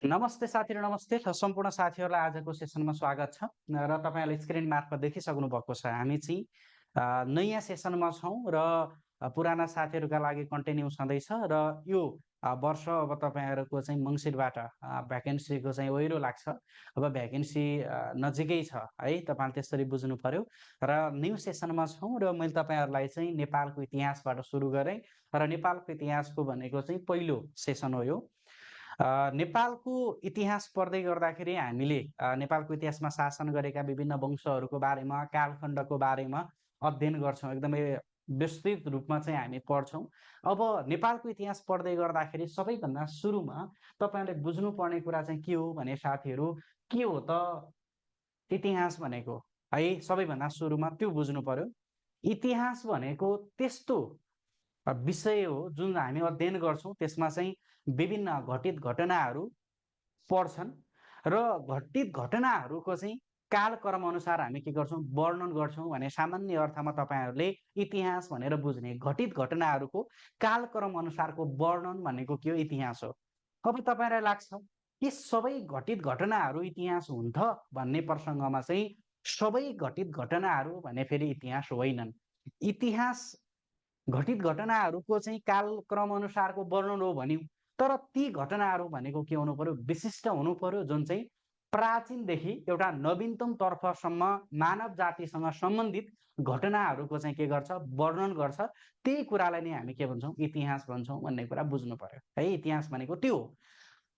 नमस्ते साथीहरु, नमस्ते सम्पूर्ण साथीहरुलाई आजको सेसनमा स्वागत छ र तपाईहरुले स्क्रिन मार्फत देखिसक्नु भएको छ। हामी चाहिँ नयाँ सेसनमा छौं र पुराना साथीहरुका लागि कन्टिन्यू छँदैछ र यो वर्ष अब तपाईहरुको चाहिँ मंसिरबाट भ्याकेन्सीको चाहिँ ओइरो लाग्छ। अब भ्याकेन्सी नजिकै छ है, तपाईले त्यसरी बुझ्नु पर्यो र न्यू सेसनमा छौं र मैले तपाईहरुलाई चाहिँ नेपालको इतिहासबाट सुरु गरेँ र नेपालको इतिहासको भनेको चाहिँ पहिलो सेसन हो यो। नेपालको इतिहास पढ्दै गर्दाखेरि हामीले नेपालको इतिहासमा शासन गरेका विभिन्न वंशहरूको बारेमा, कालखण्डको बारेमा अध्ययन गर्छौँ। एकदमै विस्तृत रूपमा चाहिँ हामी पढ्छौँ। अब नेपालको इतिहास पढ्दै गर्दाखेरि सबैभन्दा सुरुमा तपाईँहरूले बुझ्नुपर्ने कुरा चाहिँ के हो भने साथीहरू, के हो त इतिहास भनेको? है, सबैभन्दा सुरुमा त्यो बुझ्नु पर्यो। इतिहास भनेको त्यस्तो विषय हो जुन हामी अध्ययन गर्छौँ, त्यसमा चाहिँ विभिन्न घटित घटनाहरू पर्छन् र घटित घटनाहरूको चाहिँ कालक्रम अनुसार हामी के गर्छौँ, वर्णन गर्छौँ भने सामान्य अर्थमा तपाईँहरूले इतिहास भनेर बुझ्ने। घटित घटनाहरूको कालक्रम अनुसारको वर्णन भनेको के हो? इतिहास हो। अब तपाईँलाई लाग्छ कि सबै घटित घटनाहरू इतिहास हुन् त भन्ने प्रसङ्गमा चाहिँ सबै घटित घटनाहरू भने फेरि इतिहास होइनन्। इतिहास घटित घटनाहरूको चाहिँ कालक्रम अनुसारको वर्णन हो भन्यौँ, तर ती घटनाहरू भनेको के हुनु पर्यो? विशिष्ट हुनु पर्यो, जुन चाहिँ प्राचीनदेखि एउटा नवीनतम तर्फसम्म मानव जातिसँग सम्बन्धित घटनाहरूको चाहिँ के गर्छ? वर्णन गर्छ। त्यही कुरालाई नै हामी के भन्छौँ? इतिहास भन्छौँ भन्ने कुरा बुझ्नु पर्यो है। इतिहास भनेको त्यो हो।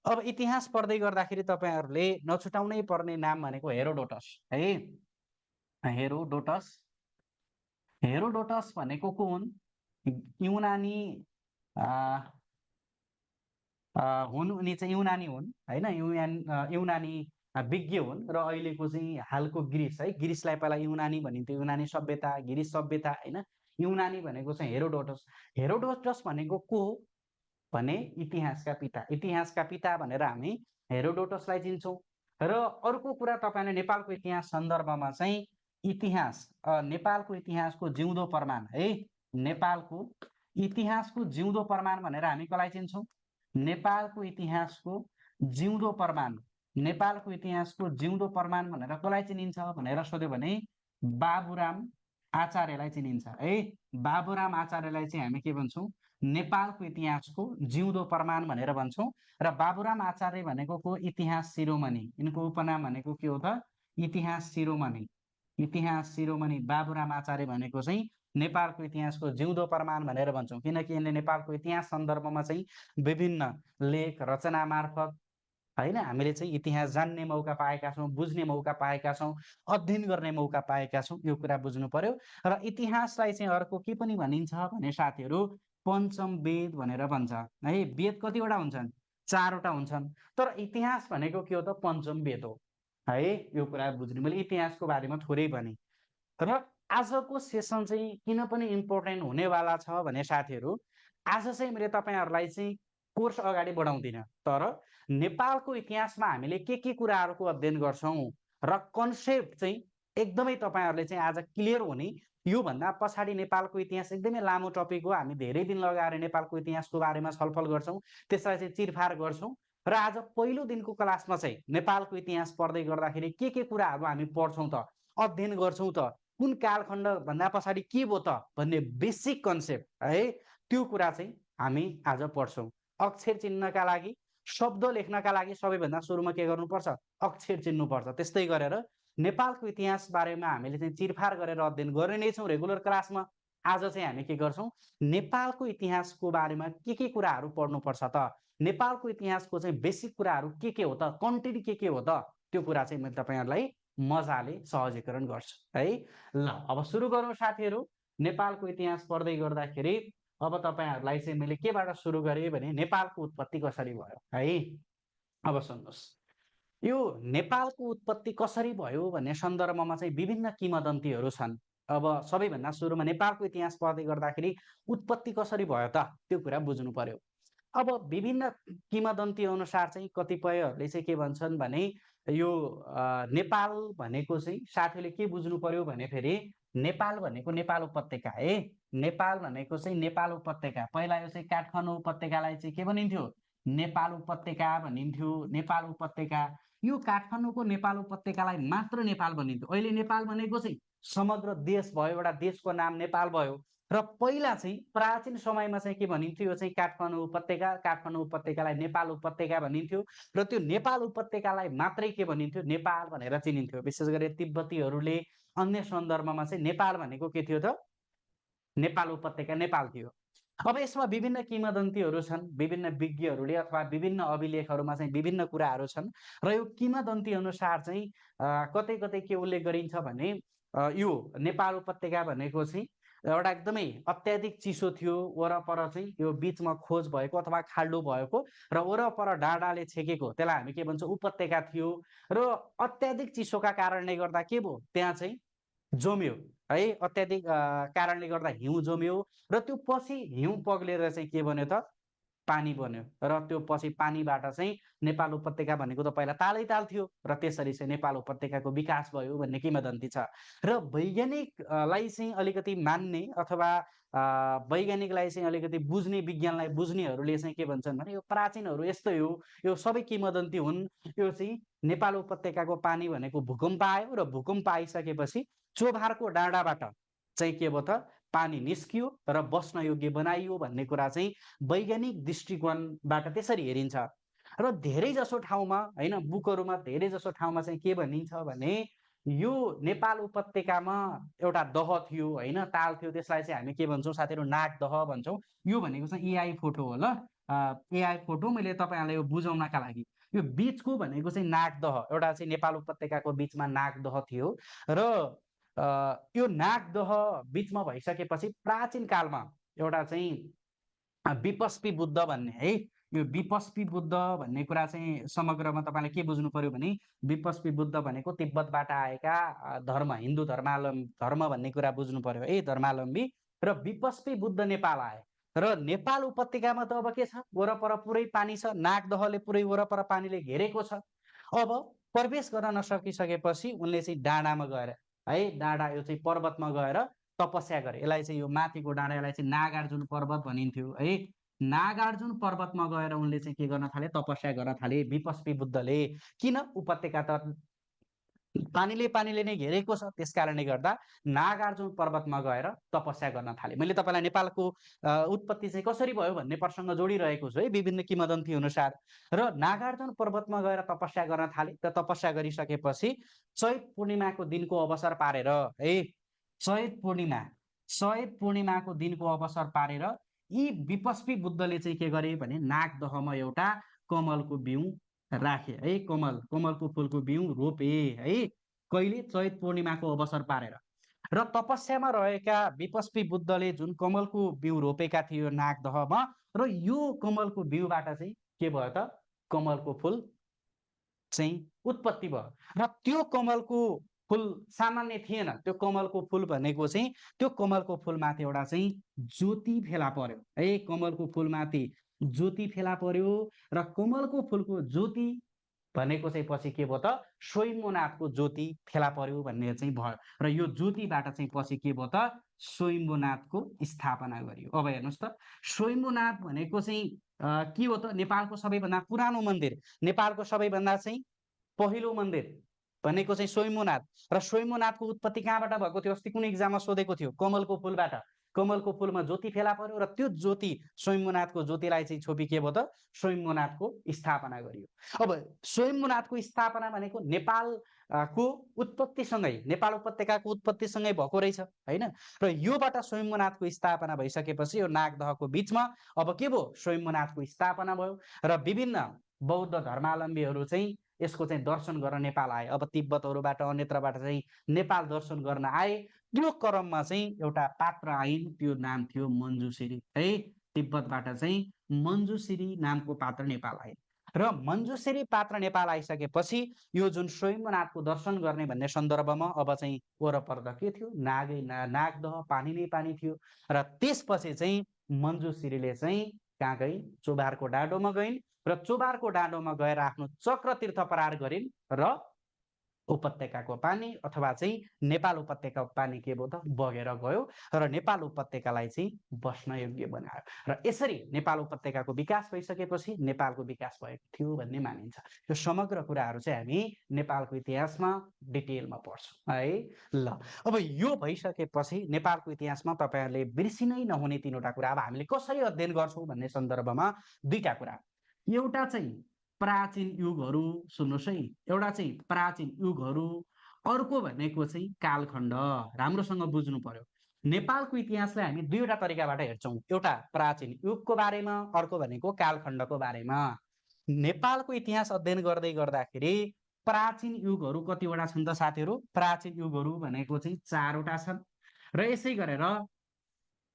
अब इतिहास पढ्दै गर्दाखेरि तपाईँहरूले नछुटाउनै पर्ने नाम भनेको हेरोडोटस है। हेरोडोटस हेरोडोटस भनेको को हुन्? युनानी हुन्। उनी चाहिँ युनानी हुन् होइन, युनानी विज्ञ हुन् र अहिलेको चाहिँ हालको ग्रिस है, ग्रिसलाई पहिला युनानी भनिन्थ्यो, युनानी सभ्यता, ग्रिस सभ्यता होइन। युनानी भनेको चाहिँ हेरोडोटस। हेरोडोटस भनेको को हो भने इतिहासका पिता। इतिहासका पिता भनेर हामी हेरोडोटसलाई चिन्छौँ। र अर्को कुरा, तपाईँले नेपालको इतिहास सन्दर्भमा चाहिँ इतिहास नेपालको इतिहासको जिउँदो प्रमाण है, नेपालको इतिहासको जिउँदो प्रमाण भनेर हामी कसलाई चिन्छौँ? नेपालको इतिहासको जिउँदो प्रमाण। नेपालको इतिहासको जिउँदो प्रमाण भनेर कसलाई चिनिन्छ भनेर सोध्यो भने बाबुराम आचार्यलाई चिनिन्छ है। बाबुराम आचार्यलाई चाहिँ हामी के भन्छौँ? नेपालको इतिहासको जिउँदो प्रमाण भनेर भन्छौँ। र बाबुराम आचार्य भनेको को? इतिहास शिरोमणि। यिनको उपनाम भनेको के हो त? इतिहास शिरोमणि। इतिहास शिरोमणि बाबुराम आचार्य भनेको चाहिँ नेपालको इतिहासको जिउँदो प्रमाण भनेर भन्छौँ, किनकि यिनले नेपालको इतिहास सन्दर्भमा चाहिँ विभिन्न लेख रचना मार्फत होइन हामीले चाहिँ इतिहास जान्ने मौका पाएका छौँ, बुझ्ने मौका पाएका छौँ, अध्ययन गर्ने मौका पाएका छौँ। यो कुरा बुझ्नु पर्यो। र इतिहासलाई चाहिँ अर्को के पनि भनिन्छ भने साथीहरू, पञ्चम वेद भनेर भन्छ है। वेद कतिवटा हुन्छन्? 4वटा हुन्छन्। तर इतिहास भनेको के हो त? पञ्चम वेद हो है। यो कुरा बुझ्नु। मैले इतिहासको बारेमा थोरै भने र आजको सेसन चाहिँ किन पनि इम्पोर्टेन्ट हुनेवाला छ भने साथीहरू, आज चाहिँ मैले तपाईँहरूलाई चाहिँ कोर्स अगाडि बढाउँदिनँ, तर नेपालको इतिहासमा हामीले के कुराहरूको अध्ययन गर्छौँ र कन्सेप्ट चाहिँ एकदमै तपाईँहरूले चाहिँ आज क्लियर हुने। योभन्दा पछाडि नेपालको इतिहास एकदमै लामो टपिक हो। हामी धेरै दिन लगाएर नेपालको इतिहासको बारेमा छलफल गर्छौँ, त्यसलाई चाहिँ चिरफार गर्छौँ। र आज पहिलो दिनको क्लासमा चाहिँ नेपालको इतिहास पढ्दै गर्दाखेरि के कुराहरू हामी पढ्छौँ त, अध्ययन गर्छौँ त, कुन कालखण्ड भन्दा पछाडि के भयो त भन्ने बेसिक कन्सेप्ट है, त्यो कुरा चाहिँ हामी आज पढ्छौँ। अक्षर चिन्हका लागि, शब्द लेख्नका लागि सबैभन्दा सुरुमा के गर्नुपर्छ? अक्षर चिन्नुपर्छ। त्यस्तै गरेर नेपालको इतिहास बारेमा हामीले चाहिँ चिरफार गरेर अध्ययन गर्ने नै छौँ रेगुलर क्लासमा। आज चाहिँ हामी के गर्छौँ? नेपालको इतिहासको बारेमा के कुराहरू पढ्नुपर्छ त, नेपालको इतिहासको चाहिँ बेसिक कुराहरू के हो त, कन्टेन्ट के हो त, त्यो कुरा चाहिँ मैले तपाईँहरूलाई मजाले सहजीकरण गर्छु है। ल अब सुरु गरौँ साथीहरू। नेपालको इतिहास पढ्दै गर्दाखेरि अब तपाईँहरूलाई चाहिँ मैले केबाट सुरु गरेँ भने नेपालको उत्पत्ति कसरी भयो है। अब सुन्नुहोस्, यो नेपालको उत्पत्ति कसरी भयो भन्ने सन्दर्भमा चाहिँ विभिन्न किंवदन्तीहरू छन्। अब सबैभन्दा सुरुमा नेपालको इतिहास पढ्दै गर्दाखेरि उत्पत्ति कसरी भयो त, त्यो कुरा बुझ्नु पर्यो। अब विभिन्न किंवदन्ती अनुसार चाहिँ कतिपयहरूले चाहिँ के भन्छन् भने यो नेपाल भनेको चाहिँ साथीले के बुझ्नु पर्यो भने फेरि नेपाल भनेको नेपाल उपत्यका है। नेपाल भनेको चाहिँ नेपाल उपत्यका। पहिला यो चाहिँ काठमाडौँ उपत्यकालाई चाहिँ के भनिन्थ्यो? नेपाल उपत्यका भनिन्थ्यो, नेपाल उपत्यका। यो काठमाडौँको नेपाल उपत्यकालाई मात्र नेपाल भनिन्थ्यो। अहिले नेपाल भनेको चाहिँ समग्र देश भयो, एउटा देशको नाम नेपाल भयो। र पहिला चाहिँ प्राचीन समयमा चाहिँ के भनिन्थ्यो, यो चाहिँ काठमाडौँ उपत्यका, काठमाडौँ उपत्यकालाई नेपाल उपत्यका भनिन्थ्यो। र त्यो नेपाल उपत्यकालाई मात्रै के भनिन्थ्यो, नेपाल भनेर चिनिन्थ्यो। विशेष गरी तिब्बतीहरूले अन्य सन्दर्भमा चाहिँ नेपाल भनेको के थियो त, नेपाल उपत्यका नेपाल थियो। अब यसमा विभिन्न किंवदन्तीहरू छन्, विभिन्न विज्ञहरूले अथवा विभिन्न अभिलेखहरूमा चाहिँ विभिन्न कुराहरू छन्। र यो किंवदन्ती अनुसार चाहिँ कतै कतै के उल्लेख गरिन्छ भने यो नेपाल उपत्यका भनेको चाहिँ एउटा एकदमै अत्याधिक चिसो थियो, वरपर चाहिँ यो बिचमा खोज भएको अथवा खाल्डो भएको र वरपर डाँडाले छेकेको, त्यसलाई हामी के भन्छौँ, उपत्यका थियो। र अत्याधिक चिसोका कारणले गर्दा के भयो, त्यहाँ चाहिँ जम्यो है, अत्याधिक कारणले गर्दा हिउँ जम्यो। र त्यो पछि हिउँ पग्लेर चाहिँ के बन्यो त, पानी बन्यो। र त्यो पछि पानीबाट चाहिँ नेपाल उपत्यका भनेको त पहिला तालै ताल थियो, र त्यसरी चाहिँ नेपाल उपत्यकाको विकास भयो भन्ने किंवदन्ती छ। र वैज्ञानिकलाई चाहिँ अलिकति मान्ने अथवा वैज्ञानिकलाई चाहिँ अलिकति बुझ्ने, विज्ञानलाई बुझ्नेहरूले चाहिँ के भन्छन् भने यो प्राचीनहरू यस्तै हो, यो सबै किंवदन्ती हुन्। यो चाहिँ नेपाल उपत्यकाको पानी भनेको भूकम्प आयो, र भूकम्प आइसकेपछि चोभारको डाँडाबाट चाहिँ के भयो त, पानी निस्कियो र बस्न योग्य बनाइयो भन्ने कुरा चाहिँ वैज्ञानिक दृष्टिकोणबाट त्यसरी हेरिन्छ। र धेरै जसो ठाउँमा होइन, बुकहरूमा धेरै जसो ठाउँमा चाहिँ के भनिन्छ भने यो नेपाल उपत्यकामा एउटा दह थियो होइन, ताल थियो, त्यसलाई चाहिँ हामी के भन्छौँ साथीहरू, नागदह भन्छौँ। यो भनेको चाहिँ एआई फोटो हो ल, एआई फोटो मैले तपाईँहरूलाई यो बुझाउनका लागि। यो बिचको भनेको चाहिँ नागदह, एउटा चाहिँ नेपाल उपत्यकाको बिचमा नागदह थियो। र यो नागदह बिचमा भइसकेपछि प्राचीन कालमा एउटा चाहिँ विपस्पी बुद्ध भन्ने है, यो विपस्पी बुद्ध भन्ने कुरा चाहिँ समग्रमा तपाईँले के बुझ्नु पर्यो भने विपस्पी बुद्ध भनेको तिब्बतबाट आएका धर्म, हिन्दू धर्म भन्ने कुरा बुझ्नु पर्यो है, धर्मावलम्बी। र विपस्पी बुद्ध नेपाल आए र नेपाल उपत्यकामा त अब के छ, वरपर पुरै पानी छ, नागदहले पुरै वरपर पानीले घेरेको छ। अब प्रवेश गर्न नसकिसकेपछि उनले चाहिँ डाँडामा गएर है, डाँडा यो चाहिँ पर्वतमा गएर तपस्या गरे। यसलाई चाहिँ यो माथिको डाँडा, यसलाई चाहिँ नागार्जुन पर्वत भनिन्थ्यो है। नागार्जुन पर्वतमा गएर उनले चाहिँ के गर्न थाले, तपस्या गर्न थाले विपस्पी बुद्धले। किन, उपत्यका त पानीले नै घेरेको छ, त्यस कारणले गर्दा नागार्जुन पर्वतमा गएर तपस्या गर्न थाले। मैले तपाईँलाई नेपालको उत्पत्ति चाहिँ कसरी भयो भन्ने प्रसङ्ग जोडिरहेको छु है, विभिन्न किंवदन्ती अनुसार। र नागार्जुन पर्वतमा गएर तपस्या गर्न थाले। र तपस्या गरिसकेपछि चैत पूर्णिमाको दिनको अवसर पारेर है, चैत पूर्णिमाको दिनको अवसर पारेर यी विपस्पी बुद्धले चाहिँ के गरे भने नागदहमा एउटा कमलको बिउ राखे है, कमलको फुलको बिउ रोपे है, कहिले, चैत पूर्णिमाको अवसर पारेर। र तपस्यामा रहेका विपस्पी बुद्धले जुन कमलको बिउ रोपेका थियो नागदहमा, र यो कमलको बिउबाट चाहिँ के भयो त, कमलको फुल चाहिँ उत्पत्ति भयो। र त्यो कमलको फुल सामान्य थिएन, त्यो कमलको फुल भनेको चाहिँ त्यो कमलको फुलमाथि एउटा चाहिँ ज्योति फेला पर्यो है, कमलको फुलमाथि ज्योति फेला पर्यो। र कमलको फुलको ज्योति भनेको चाहिँ पछि के भयो त, स्वयम्भूनाथको ज्योति फेला पर्यो भन्ने चाहिँ भयो। र यो ज्योतिबाट चाहिँ पछि के भयो त, स्वयम्भूनाथको स्थापना गरियो। अब हेर्नुहोस् त, स्वयम्भूनाथ भनेको चाहिँ के हो त, नेपालको सबैभन्दा पुरानो मन्दिर, नेपालको सबैभन्दा चाहिँ पहिलो मन्दिर भनेको चाहिँ स्वयम्भूनाथ। र स्वयम्भूनाथको उत्पत्ति कहाँबाट भएको थियो, अस्ति कुनै इक्जाममा सोधेको थियो, कमलको फुलबाट। कमलको फुलमा ज्योति फेला पर्यो र त्यो ज्योति स्वयम्भूनाथको ज्योतिलाई चाहिँ छोपी के भयो त, स्वयम्भूनाथको स्थापना गरियो। अब स्वयम्भूनाथको स्थापना भनेको नेपाल को उत्पत्तिसँगै, नेपाल उपत्यकाको उत्पत्तिसँगै भएको रहेछ होइन। र योबाट स्वयम्भूनाथको स्थापना भइसकेपछि यो नागदहको बिचमा अब के भयो, स्वयम्भूनाथको स्थापना भयो। र विभिन्न बौद्ध धर्मावलम्बीहरू चाहिँ यसको चाहिँ दर्शन गर्न नेपाल आए। अब तिब्बतहरूबाट अन्यत्रबाट चाहिँ नेपाल दर्शन गर्न आए। त्यो क्रममा चाहिँ एउटा पात्र आइन्, त्यो नाम थियो मञ्जुश्री है, तिब्बतबाट चाहिँ मञ्जुश्री नामको पात्र नेपाल आए। र मञ्जुश्री पात्र नेपाल आइसकेपछि यो जुन स्वयम्भूनाथको दर्शन गर्ने भन्ने सन्दर्भमा अब चाहिँ वरपर त के थियो, नागदह, पानी नै पानी थियो। र त्यसपछि चाहिँ मञ्जुश्रीले चाहिँ कहाँ गइन्, चोभारको डाँडोमा गइन्। र चोभारको डाँडोमा गएर आफ्नो चक्र तीर्थ प्रहार गरिन् र उपत्यकाको पानी अथवा चाहिँ नेपाल उपत्यकाको पानी के भयो त बगेर गयो र नेपाल उपत्यकालाई चाहिँ बस्न योग्य बनायो र यसरी नेपाल उपत्यकाको विकास भइसकेपछि नेपालको विकास भएको थियो भन्ने मानिन्छ। यो समग्र कुराहरू चाहिँ हामी नेपालको इतिहासमा डिटेलमा पढ्छौँ है। ल अब यो भइसकेपछि नेपालको इतिहासमा तपाईँहरूले बिर्सिनै नहुने तीनवटा कुरा अब हामीले कसरी अध्ययन गर्छौँ भन्ने सन्दर्भमा दुईटा कुरा। एउटा चाहिँ प्राचीन युगहरू, सुन्नुहोस् है, एउटा चाहिँ प्राचीन युगहरू, अर्को भनेको चाहिँ कालखण्ड। राम्रोसँग बुझ्नु पर्यो। नेपालको इतिहासलाई हामी दुईवटा तरिकाबाट हेर्छौँ, एउटा प्राचीन युगको बारेमा, अर्को भनेको कालखण्डको बारेमा। नेपालको इतिहास अध्ययन गर्दै गर्दाखेरि प्राचीन युगहरू कतिवटा छन् त साथीहरू? प्राचीन युगहरू भनेको चाहिँ 4वटा छन् र यसै गरेर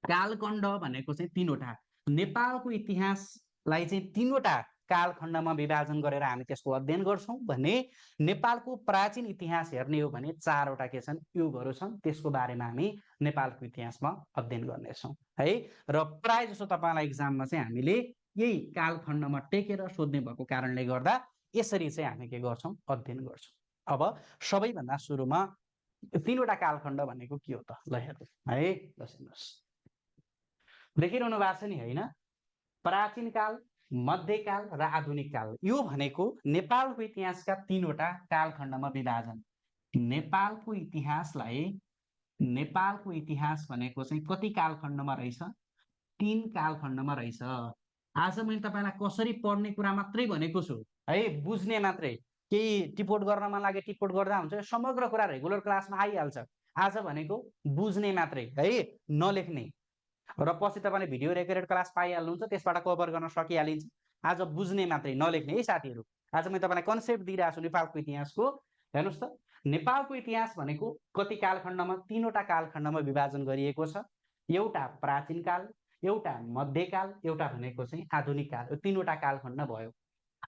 कालखण्ड भनेको चाहिँ 3वटा। नेपालको इतिहासलाई चाहिँ 3वटा कालखण्डमा विभाजन गरेर हामी त्यसको अध्ययन गर्छौँ भने नेपालको प्राचीन इतिहास हेर्ने हो भने 4वटा के छन्? युगहरू छन्। त्यसको बारेमा हामी नेपालको इतिहासमा अध्ययन गर्नेछौँ है। र प्राय जसो तपाईँलाई इक्जाममा चाहिँ हामीले यही कालखण्डमा टेकेर सोध्ने भएको कारणले गर्दा यसरी चाहिँ हामी के गर्छौँ? अध्ययन गर्छौँ। अब सबैभन्दा सुरुमा 3वटा कालखण्ड भनेको के हो त? ल हेरौँ है। ल सुन्नुहोस्, देखिरहनु भएको छ नि होइन? प्राचीन काल, मध्यकाल र आधुनिक काल। यो भनेको नेपालको इतिहासका 3वटा कालखण्डमा विभाजन। नेपालको इतिहास भनेको चाहिँ कति कालखण्डमा रहेछ? 3 कालखण्डमा रहेछ। आज मैले तपाईँलाई कसरी पढ्ने कुरा मात्रै भनेको छु है, बुझ्ने मात्रै। केही टिपोट गर्न मन लागे टिपोट गर्दा हुन्छ, समग्र कुरा रेगुलर क्लासमा आइहाल्छ। आज भनेको बुझ्ने मात्रै है, नलेख्ने। र पछि तपाईँले भिडियो रेकर्डेड क्लास पाइहाल्नुहुन्छ, त्यसबाट कभर गर्न सकिहालिन्छ। आज बुझ्ने मात्रै, नलेख्ने है साथीहरू। आज मैले तपाईँलाई कन्सेप्ट दिइरहेको छु नेपालको इतिहासको। हेर्नुहोस् त, नेपालको इतिहास भनेको कति कालखण्डमा? 3वटा कालखण्डमा विभाजन गरिएको छ। एउटा प्राचीन काल, एउटा मध्यकाल, एउटा भनेको चाहिँ आधुनिक काल। यो 3वटा कालखण्ड भयो।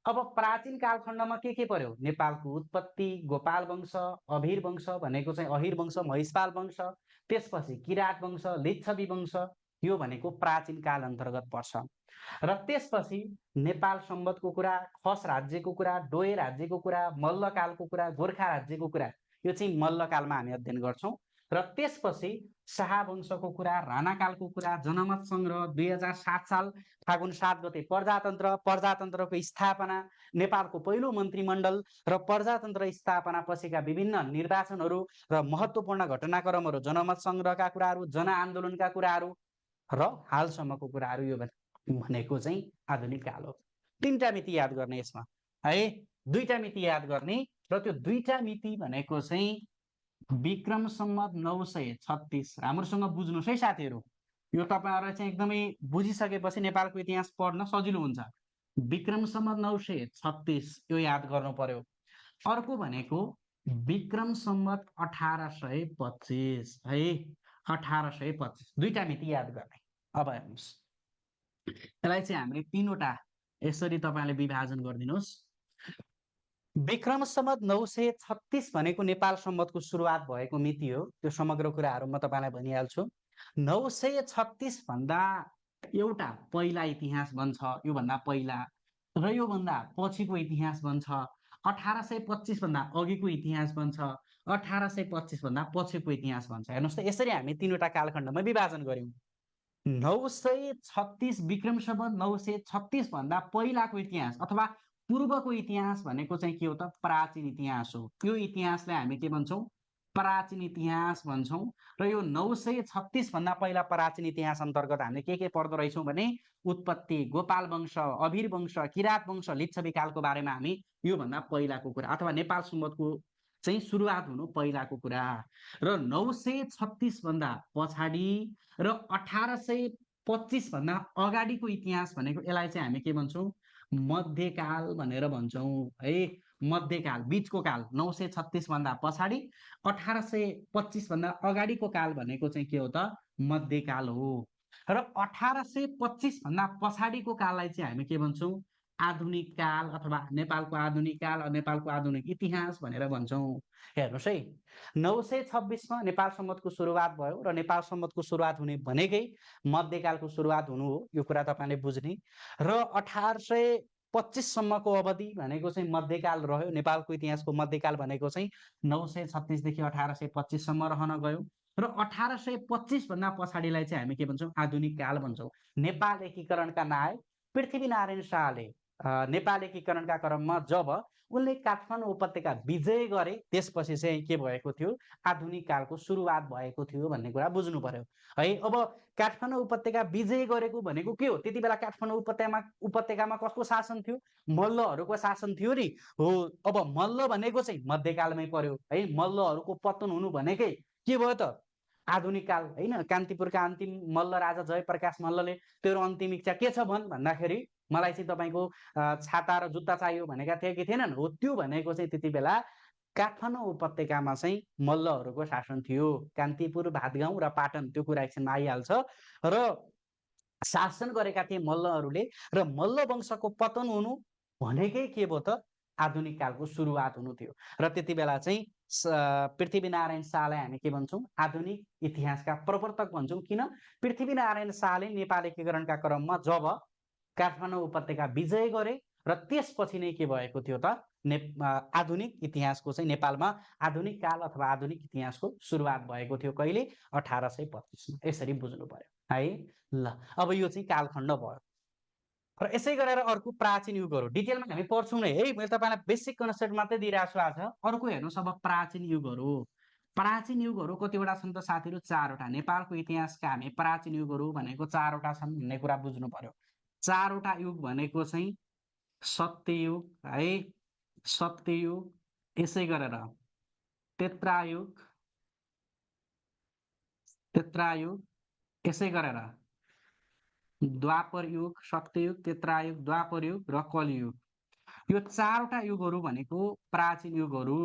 अब प्राचीन कालखण्डमा के पर्यो? नेपालको उत्पत्ति, गोपाल वंश, अभिर वंश भनेको चाहिँ अहिर वंश, महिषपाल वंश, त्यसपछि किरात वंश, लिच्छवी वंश, यो भनेको प्राचीन काल अन्तर्गत पर्छ। र त्यसपछि नेपाल सम्बतको कुरा, खस राज्यको कुरा, डोय राज्यको कुरा, मल्लकालको कुरा, गोर्खा राज्यको कुरा, यो चाहिँ मल्लकालमा हामी अध्ययन गर्छौँ। र त्यसपछि शाहवंशको कुरा, राणाकालको कुरा, जनमत सङ्ग्रह, 2007 साल फागुन 7 गते प्रजातन्त्र, प्रजातन्त्रको स्थापना, नेपालको पहिलो मन्त्रीमण्डल र प्रजातन्त्र स्थापना पछिका विभिन्न निर्वाचनहरू र महत्त्वपूर्ण घटनाक्रमहरू, जनमत सङ्ग्रहका कुराहरू, जनआन्दोलनका कुराहरू र हालसम्मको कुराहरू, यो भनेको चाहिँ आधुनिक काल हो। 3टा मिति याद गर्ने यसमा है, 2टा मिति याद गर्ने। र त्यो 2टा मिति भनेको चाहिँ विक्रम सम्वत 936। राम्रोसँग बुझ्नुहोस् है साथीहरू, यो तपाईँहरूलाई चाहिँ एकदमै बुझिसकेपछि नेपालको इतिहास पढ्न सजिलो हुन्छ। विक्रम सम्वत 936 यो याद गर्नु पर्यो। अर्को भनेको विक्रम सम्वत 1825 है, 1825। 2टा मिति याद गर्ने। अब हेर्नुहोस्, यसलाई चाहिँ हामीले 3वटा यसरी तपाईँले विभाजन गरिदिनुहोस्। विक्रम सम्वत 936 भनेको नेपाल सम्वतको सुरुवात भएको मिति हो। त्यो समग्र कुराहरू म तपाईँलाई भनिहाल्छु। 936 भन्दा एउटा पहिला इतिहास बन्छ, योभन्दा पहिला, र योभन्दा पछिको इतिहास बन्छ। 1825 भन्दा अघिको इतिहास बन्छ, 1825 भन्दा पछिको इतिहास बन्छ। हेर्नुहोस् त, यसरी हामी 3वटा कालखण्डमा विभाजन गर्यौँ। 936 विक्रम सम्वत 936 भन्दा पहिलाको इतिहास अथवा पूर्वको इतिहास भनेको चाहिँ के हो त? प्राचीन इतिहास हो। यो इतिहासलाई हामी के भन्छौँ? प्राचीन इतिहास भन्छौँ। र यो 936 भन्दा पहिला प्राचीन इतिहास अन्तर्गत हामीले के पढ्दो रहेछौँ भने उत्पत्ति, गोपाल वंश, अभिर वंश, किरात वंश, लिच्छवी कालको बारेमा हामी योभन्दा पहिलाको कुरा अथवा नेपाल सम्वतको चाहिँ सुरुवात हुनु पहिलाको कुरा। र 936 भन्दा पछाडि र 1825 भन्दा अगाडिको इतिहास भनेको यसलाई चाहिँ हामी के भन्छौँ? मध्यकाल भनेर भन्छौँ है। मध्यकाल, बीचको काल। 936 भन्दा पछाडि 1825 भन्दा अगाडिको काल भनेको चाहिँ के हो त? मध्यकाल हो। र 1825 भन्दा पछाडिको काललाई चाहिँ हामी के भन्छौँ? आधुनिक काल अथवा नेपालको आधुनिक काल, नेपालको आधुनिक इतिहास भनेर भन्छौँ। हेर्नुहोस् है, 926 मा नेपाल सम्वतको सुरुवात भयो र नेपाल सम्वतको सुरुवात हुने भनेकै मध्यकालको सुरुवात हुनु हो। यो कुरा तपाईँले बुझ्ने। र 25 सम्मको अवधि भनेको चाहिँ मध्यकाल रह्यो। नेपालको इतिहासको मध्यकाल भनेको चाहिँ 936 देखि 1825 सम्म रहन गयो र 1825 भन्दा पछाडिलाई चाहिँ हामी के भन्छौँ, आधुनिक काल भन्छौँ। नेपाल एकीकरणका नायक पृथ्वीनारायण शाहले नेपाल एकीकरणका क्रममा जब उनले काठमाडौँ उपत्यका विजय गरे, त्यसपछि चाहिँ के भएको थियो, आधुनिक कालको सुरुवात भएको थियो भन्ने कुरा बुझ्नु पर्यो है। अब काठमाडौँ उपत्यका विजय गरेको भनेको के हो? त्यति बेला काठमाडौँ उपत्यकामा कसको शासन थियो? मल्लहरूको शासन थियो नि हो। अब मल्ल भनेको चाहिँ मध्यकालमै पर्यो है। मल्लहरूको पतन हुनु भनेकै के भयो त? आधुनिक काल होइन। कान्तिपुरका अन्तिम मल्ल राजा जयप्रकाश मल्लले तेरो अन्तिम इच्छा के छ भन् भन्दाखेरि मलाई चाहिँ तपाईँको छाता र जुत्ता चाहियो भनेका थिए कि थिएनन्? हो, त्यो भनेको चाहिँ त्यति बेला काठमाडौँ उपत्यकामा चाहिँ मल्लहरूको शासन थियो। कान्तिपुर, भातगाउँ र पाटन त्यो कुरा एकछिनमा आइहाल्छ। र शासन गरेका थिए मल्लहरूले र मल्ल वंशको पतन हुनु भनेकै के भयो त? आधुनिक कालको सुरुवात हुनु थियो। र त्यति बेला चाहिँ पृथ्वीनारायण शाहलाई हामी के भन्छौँ? आधुनिक इतिहासका प्रवर्तक भन्छौँ। किन? पृथ्वीनारायण शाहले नेपाल एकीकरणका क्रममा जब काठमाडौँ उपत्यका विजय गरे र त्यसपछि नै के भएको थियो त? आधुनिक इतिहासको चाहिँ नेपालमा आधुनिक काल अथवा आधुनिक इतिहासको सुरुवात भएको थियो। कहिले? 1825 मा। यसरी बुझ्नु पर्यो है। ल, अब यो चाहिँ कालखण्ड भयो। र यसै गरेर अर्को प्राचीन युगहरू डिटेलमा हामी पढ्छौँ नै है। मैले तपाईँलाई बेसिक कन्सेप्ट मात्रै दिइरहेको छु आज। अर्को हेर्नुहोस् अब प्राचीन युगहरू। प्राचीन युगहरू कतिवटा छन् त साथीहरू? 4वटा। नेपालको इतिहासका हामी प्राचीन युगहरू भनेको 4वटा छन् भन्ने कुरा बुझ्नु पर्यो। 4वटा युग भनेको चाहिँ सत्ययुग है, सत्ययुग, यसै गरेर त्रेतायुग, यसै गरेर द्वापर युग, सत्ययुग, त्रेतायुग, द्वापर युग र कलियुग। यो 4वटा युगहरू भनेको प्राचीन युगहरू।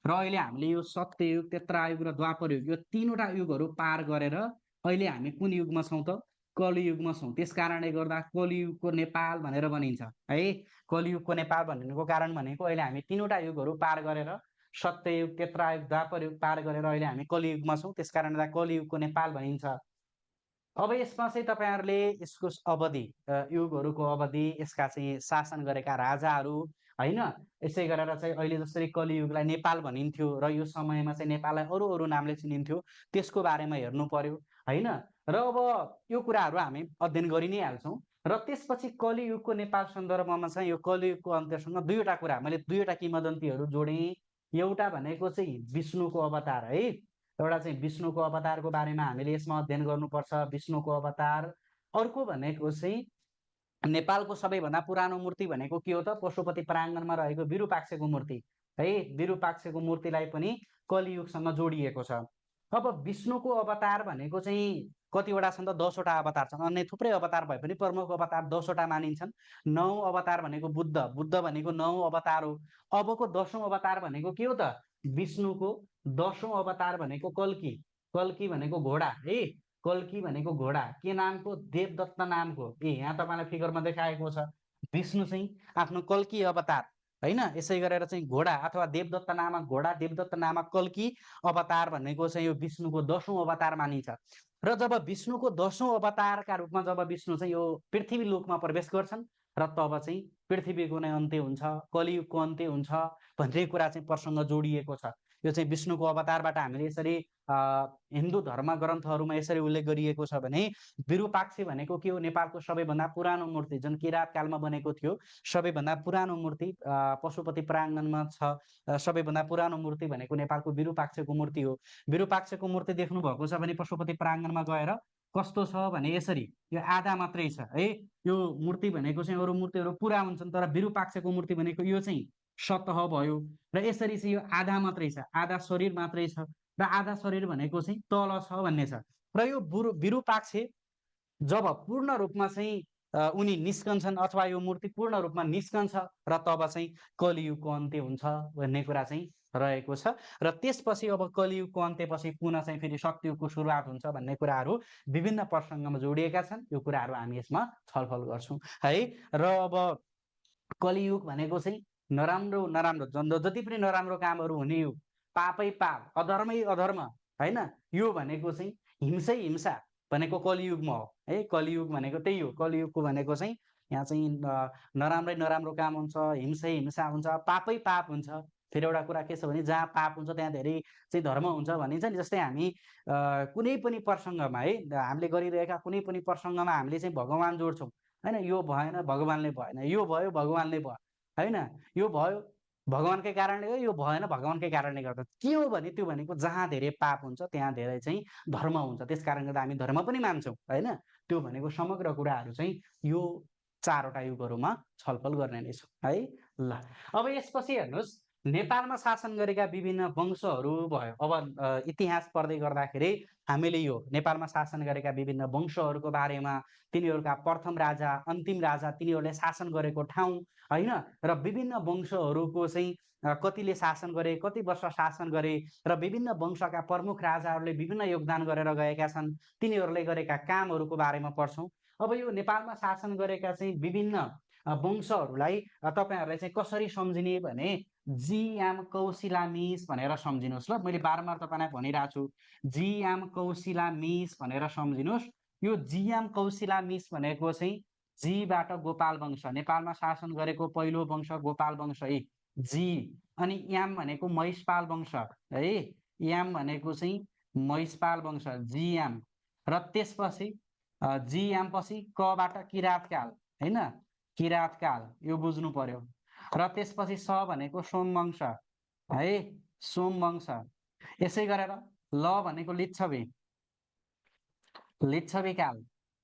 र अहिले हामीले यो सत्ययुग, त्रेतायुग र द्वापर युग, यो 3वटा युगहरू पार गरेर अहिले हामी कुन युगमा छौँ त? कलियुगमा छौँ। त्यस कारणले गर्दा कलियुगको नेपाल भनेर भनिन्छ है। कलियुगको नेपाल भन्नुको कारण भनेको अहिले हामी 3वटा युगहरू पार गरेर, सत्ययुग, त्रेतायुग, द्वापर युग पार गरेर अहिले हामी कलियुगमा छौँ। त्यस कारणले कलियुगको नेपाल भनिन्छ। अब यसमा चाहिँ तपाईँहरूले यसको अवधि, युगहरूको अवधि, यसका चाहिँ शासन गरेका राजाहरू होइन, यसै गरेर चाहिँ अहिले जसरी कलियुगलाई नेपाल भनिन्थ्यो र यो समयमा चाहिँ नेपाललाई अरू अरू नामले चिनिन्थ्यो, त्यसको बारेमा हेर्नु पर्यो होइन। र अब यो कुराहरू हामी अध्ययन गरि नै हाल्छौँ। र त्यसपछि कलियुगको नेपाल सन्दर्भमा चाहिँ यो कलियुगको अन्त्यसँग 2वटा कुरा, मैले 2वटा किंवदन्तीहरू जोडेँ। एउटा भनेको चाहिँ विष्णुको अवतार है। एउटा चाहिँ विष्णुको अवतारको बारेमा हामीले यसमा अध्ययन गर्नुपर्छ, विष्णुको अवतार। अर्को भनेको चाहिँ नेपालको सबैभन्दा पुरानो मूर्ति भनेको के हो त? पशुपति प्राङ्गणमा रहेको विरूपाक्षको मूर्ति है। विरूपाक्षको मूर्तिलाई पनि कलियुगसँग जोडिएको छ। अब विष्णुको अवतार भनेको चाहिँ कतिवटा छन् त? 10वटा अवतार छन्। अन्य थुप्रै अवतार भए पनि प्रमुख अवतार 10वटा मानिन्छन्। 9 अवतार भनेको बुद्ध, बुद्ध भनेको 9 अवतार हो। अबको 10औं अवतार भनेको के हो त? विष्णुको 10औं अवतार भनेको कल्की। कल्की भनेको घोडा है। कल्की भनेको घोडा के नामको? देवदत्त नामको। यहाँ तपाईँलाई फिगरमा देखाएको छ। विष्णु चाहिँ आफ्नो कल्की अवतार होइन। यसै गरेर चाहिँ घोडा अथवा देवदत्त नामक घोडा, देवदत्त नामक कल्की अवतार भनेको चाहिँ यो विष्णुको 10औं अवतार मानिन्छ। र जब विष्णुको 10औं अवतारका रूपमा जब विष्णु चाहिँ यो पृथ्वी लोकमा प्रवेश गर्छन् र तब चाहिँ पृथ्वीको नै अन्त्य हुन्छ, कलियुगको अन्त्य हुन्छ भन्ने कुरा चाहिँ प्रसङ्ग जोडिएको छ। यो चाहिँ विष्णुको अवतारबाट हामीले यसरी हिन्दू धर्म ग्रन्थहरूमा यसरी उल्लेख गरिएको छ भने विरूपाक्षी भनेको के हो? नेपालको सबैभन्दा पुरानो मूर्ति जुन किराँत कालमा बनेको थियो, सबैभन्दा पुरानो मूर्ति पशुपति प्राङ्गणमा छ। सबैभन्दा पुरानो मूर्ति भनेको नेपालको विरूपाक्षको मूर्ति हो। विरूपाक्षको मूर्ति देख्नु भएको छ भने पशुपति प्राङ्गणमा गएर कस्तो छ भने यसरी, यो आधा मात्रै छ है। यो मूर्ति भनेको चाहिँ अरू मूर्तिहरू पुरा हुन्छन्, तर विरूपाक्षको मूर्ति भनेको यो चाहिँ सतह भयो। र यसरी चाहिँ यो आधा मात्रै छ, आधा शरीर मात्रै छ। र आधा शरीर भनेको चाहिँ तल छ भन्ने छ। र यो विरूपाक्ष जब पूर्ण रूपमा चाहिँ उनी निस्कन्छन् अथवा यो मूर्ति पूर्ण रूपमा निस्कन्छ र तब चाहिँ कलियुगको अन्त्य हुन्छ भन्ने कुरा चाहिँ रहेको छ। र त्यसपछि अब कलियुगको अन्त्यपछि पुनः चाहिँ फेरि सत्ययुगको सुरुवात हुन्छ भन्ने कुराहरू विभिन्न प्रसङ्गमा जोडिएका छन्। यो कुराहरू हामी यसमा छलफल गर्छौँ है। र अब कलियुग भनेको चाहिँ नराम्रो नराम्रो जति पनि नराम्रो कामहरू हुने युग, पापै पाप, अधर्मै अधर्म होइन, यो भनेको चाहिँ हिंसै हिंसा भनेको कलियुगमा हो है। कलियुग भनेको त्यही हो। कलियुगको भनेको चाहिँ यहाँ चाहिँ नराम्रै नराम्रो काम हुन्छ, हिंसै हिंसा हुन्छ, पापै पाप हुन्छ। फेरि एउटा कुरा के छ भने जहाँ पाप हुन्छ त्यहाँ धेरै चाहिँ धर्म हुन्छ भनिन्छ नि। जस्तै हामी कुनै पनि प्रसङ्गमा है हामीले गरिरहेका कुनै पनि प्रसङ्गमा हामीले चाहिँ भगवान जोड्छौँ होइन। यो भएन भगवानले भएन, यो भयो भगवानले भयो होइन, यो भयो भगवानकै कारणले हो, यो भएन भगवानकै कारणले गर्दा। के हो भने त्यो भनेको जहाँ धेरै पाप हुन्छ त्यहाँ धेरै चाहिँ धर्म हुन्छ। त्यस कारणले गर्दा हामी धर्म पनि मान्छौँ होइन। त्यो भनेको समग्र कुराहरू चाहिँ यो 4वटा युगहरूमा छलफल गर्ने नै छौँ है। ल अब यसपछि हेर्नुहोस् नेपालमा शासन गरेका विभिन्न वंशहरू भयो। अब इतिहास पढ्दै गर्दाखेरि हामीले यो नेपालमा शासन गरेका विभिन्न वंशहरूको बारेमा, तिनीहरूका प्रथम राजा, अन्तिम राजा, तिनीहरूले शासन गरेको ठाउँ होइन, र विभिन्न वंशहरूको चाहिँ कतिले शासन गरे, कति वर्ष शासन गरे, र विभिन्न वंशका प्रमुख राजाहरूले विभिन्न योगदान गरेर गएका छन्, तिनीहरूले गरेका कामहरूको बारेमा पढ्छौँ। अब यो नेपालमा शासन गरेका चाहिँ विभिन्न वंशहरूलाई तपाईँहरूलाई चाहिँ कसरी सम्झिने भने जियाम कौशिलामिस भनेर सम्झिनुहोस्। ल मैले बारम्बार तपाईँलाई भनिरहेको छु, जियाम कौशिलामिस भनेर सम्झिनुहोस्। यो जियाम कौशिलामिस भनेको चाहिँ जीबाट गोपाल वंश, नेपालमा शासन गरेको पहिलो वंश गोपाल वंश है जी। अनि याम भनेको महिषपाल वंश है, याम भनेको चाहिँ महिषपाल वंश जियाम। र त्यसपछि जियाम पछि कबाट किराँतकाल होइन, किराँतकाल यो बुझ्नु पर्यो। र त्यसपछि स भनेको सोमवंश है, सोमवंश। यसै गरेर ल भनेको लिच्छवी, लिच्छवी काल।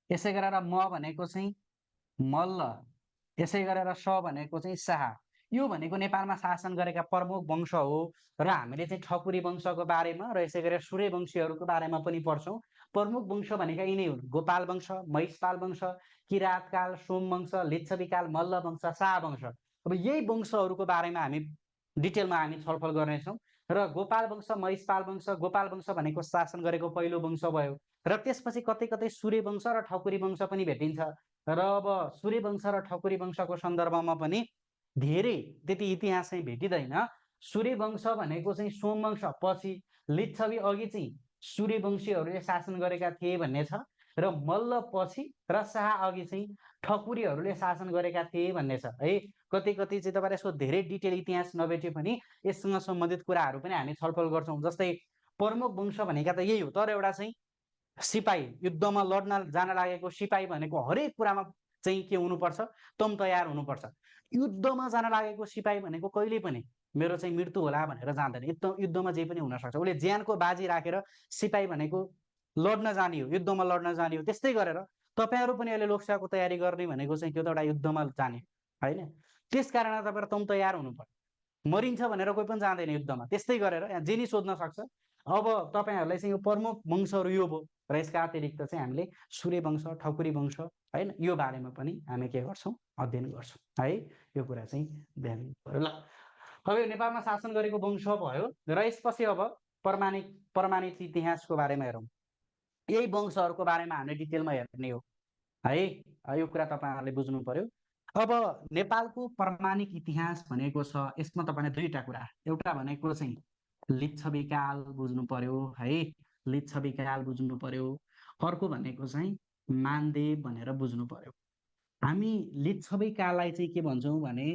यसै गरेर म भनेको चाहिँ मल्ल। यसै गरेर स भनेको चाहिँ शाह। यो भनेको नेपालमा शासन गरेका प्रमुख वंश हो। र हामीले चाहिँ ठकुरी वंशको बारेमा र यसै गरेर सूर्यवंशीहरूको बारेमा पनि पढ्छौँ। प्रमुख वंश भनेका यिनै हुन्, गोपाल वंश, महिषपाल वंश, किराँतकाल, सोमवंश, लिच्छवीकाल, मल्ल वंश, शाह वंश। अब यही वंशहरूको बारेमा हामी डिटेलमा हामी छलफल गर्नेछौँ। र गोपाल वंश, महिषपाल वंश, गोपाल वंश भनेको शासन गरेको पहिलो वंश भयो। र त्यसपछि कतै कतै सूर्यवंश र ठकुरी वंश पनि भेटिन्छ। र अब सूर्यवंश र ठकुरी वंशको सन्दर्भमा पनि धेरै त्यति इतिहास चाहिँ भेटिँदैन। सूर्यवंश भनेको चाहिँ सोमवंश पछि, लिच्छवी अघि चाहिँ सूर्यवंशीहरूले शासन गरेका थिए भन्ने छ, र मल्ल पछि र शाह अघि चाहिँ ठकुरीहरूले शासन गरेका थिए भन्ने छ है। कति कति चाहिँ तपाईँले यसको धेरै डिटेल इतिहास नभेटे पनि यससँग सम्बन्धित कुराहरू पनि हामी छलफल गर्छौँ। जस्तै प्रमुख वंश भनेका त यही हो, तर एउटा चाहिँ सिपाही, युद्धमा लड्न जान लागेको सिपाही भनेको हरेक कुरामा चाहिँ के हुनुपर्छ, तम तयार हुनुपर्छ। युद्धमा जान लागेको सिपाही भनेको कहिले पनि मेरो चाहिँ मृत्यु होला भनेर जाँदैन। युद्धमा जे पनि हुनसक्छ। उसले ज्यानको बाजी राखेर सिपाही भनेको लड्न जाने हो, युद्धमा लड्न जाने हो। त्यस्तै गरेर तपाईँहरू पनि अहिले लोकसेवाको तयारी गर्ने भनेको चाहिँ त्यो त एउटा युद्धमा जाने होइन। त्यस कारण तपाईँहरू तम तयार हुनु पर्यो। मरिन्छ भनेर कोही पनि जाँदैन युद्धमा। त्यस्तै गरेर यहाँ जे नि सोध्न सक्छ। अब तपाईँहरूलाई चाहिँ यो प्रमुख वंशहरू यो भयो। र यसका अतिरिक्त चाहिँ हामीले सूर्यवंश, ठकुरी वंश होइन, यो बारेमा पनि हामी के गर्छौँ, अध्ययन गर्छौँ है। यो कुरा चाहिँ ध्यान दिनु पर्यो। ल अब यो नेपालमा शासन गरेको वंश भयो। र यसपछि अब प्रमाणित इतिहासको बारेमा हेरौँ। यही वंशहरूको बारेमा हामीले डिटेलमा हेर्ने हो है। यो कुरा तपाईँहरूले बुझ्नु पर्यो। अब नेपालको प्रमाणिक इतिहास भनेको छ, यसमा तपाईँले दुईटा कुरा, एउटा भनेको चाहिँ लिच्छवी काल बुझ्नु पर्यो है, लिच्छवी काल बुझ्नु पर्यो। अर्को भनेको चाहिँ मानदेव भनेर बुझ्नु पर्यो। हामी लिच्छवी काललाई चाहिँ के भन्छौँ भने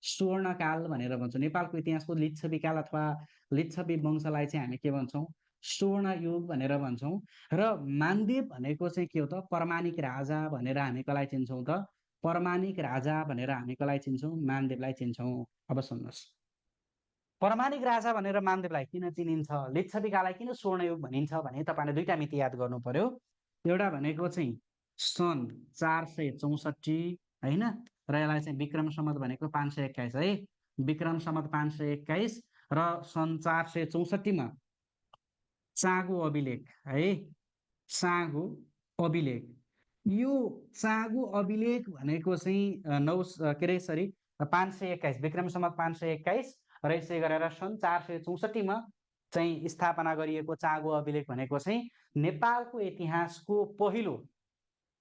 स्वर्णकाल भनेर भन्छौँ। नेपालको इतिहासको लिच्छवी काल अथवा लिच्छवी वंशलाई चाहिँ हामी के भन्छौँ, स्वर्णयुग भनेर भन्छौँ। र मानदेव भनेको चाहिँ के हो त, प्रमाणिक राजा भनेर हामी कसलाई चिन्छौँ त, प्रमाणिक राजा भनेर हामी कसलाई चिन्छौँ, मानदेवलाई चिन्छौँ। अब सुन्नुहोस्, प्रमाणिक राजा भनेर मानदेवलाई किन चिनिन्छ, लिच्छवी काललाई किन स्वर्णयुग भनिन्छ भने तपाईँले दुईटा मिति याद गर्नु पर्यो। एउटा भनेको चाहिँ सन् 464 होइन, र यसलाई चाहिँ विक्रम सम्वत भनेको 521 है, विक्रम सम्वत 521 र सन् 464 मा चाँगु अभिलेख है, चाँगु अभिलेख। यो चाँगु अभिलेख भनेको चाहिँ 521 विक्रम सम्वत 521 र यसै गरेर सन् 464 मा चाहिँ स्थापना गरिएको चाँगु अभिलेख भनेको चाहिँ नेपालको इतिहासको पहिलो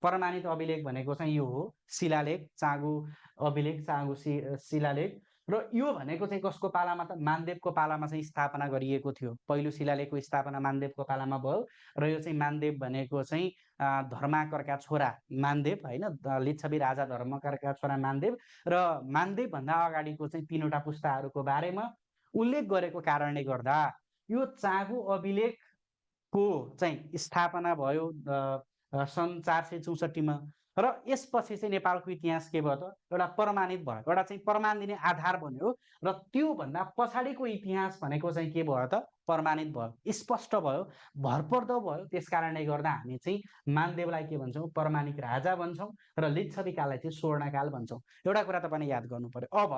प्रमाणित अभिलेख भनेको चाहिँ यो हो, शिलालेख चाँगु अभिलेख, चाँगु शिलालेख। र यो भनेको चाहिँ कसको पालामा त मानदेवको पालामा चाहिँ स्थापना गरिएको थियो। पहिलो शिलालेखको स्थापना मानदेवको पालामा भयो र यो चाहिँ मानदेव भनेको चाहिँ धर्माकरका छोरा मानदेव होइन, लिच्छवी राजा धर्माकरका छोरा मानदेव र मानदेवभन्दा अगाडिको चाहिँ 3वटा पुस्ताहरूको बारेमा उल्लेख गरेको कारणले गर्दा यो चाँगु अभिलेखको चाहिँ स्थापना भयो सन् 464 र यसपछि चाहिँ नेपालको इतिहास के भयो त एउटा प्रमाणित भयो, एउटा चाहिँ प्रमाण दिने आधार बन्यो र त्योभन्दा पछाडिको इतिहास भनेको चाहिँ के भयो त प्रमाणित भयो, स्पष्ट भयो, भरपर्दो भयो। त्यस कारणले गर्दा हामी चाहिँ मानदेवलाई के भन्छौँ प्रमाणिक राजा भन्छौँ र लिच्छवी काललाई चाहिँ स्वर्णकाल भन्छौँ। एउटा कुरा तपाईँले याद गर्नु पर्यो, अब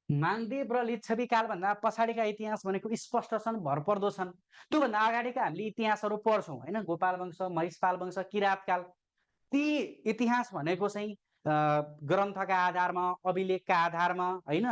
मानदेव र लिच्छवी कालभन्दा पछाडिका इतिहास भनेको स्पष्ट छन्, भरपर्दो छन्। त्योभन्दा अगाडिका हामीले इतिहासहरू पढ्छौँ होइन, गोपाल वंश, महिषपाल वंश, किराँत काल, ती इतिहास भनेको चाहिँ ग्रन्थका आधारमा, अभिलेखका आधारमा होइन,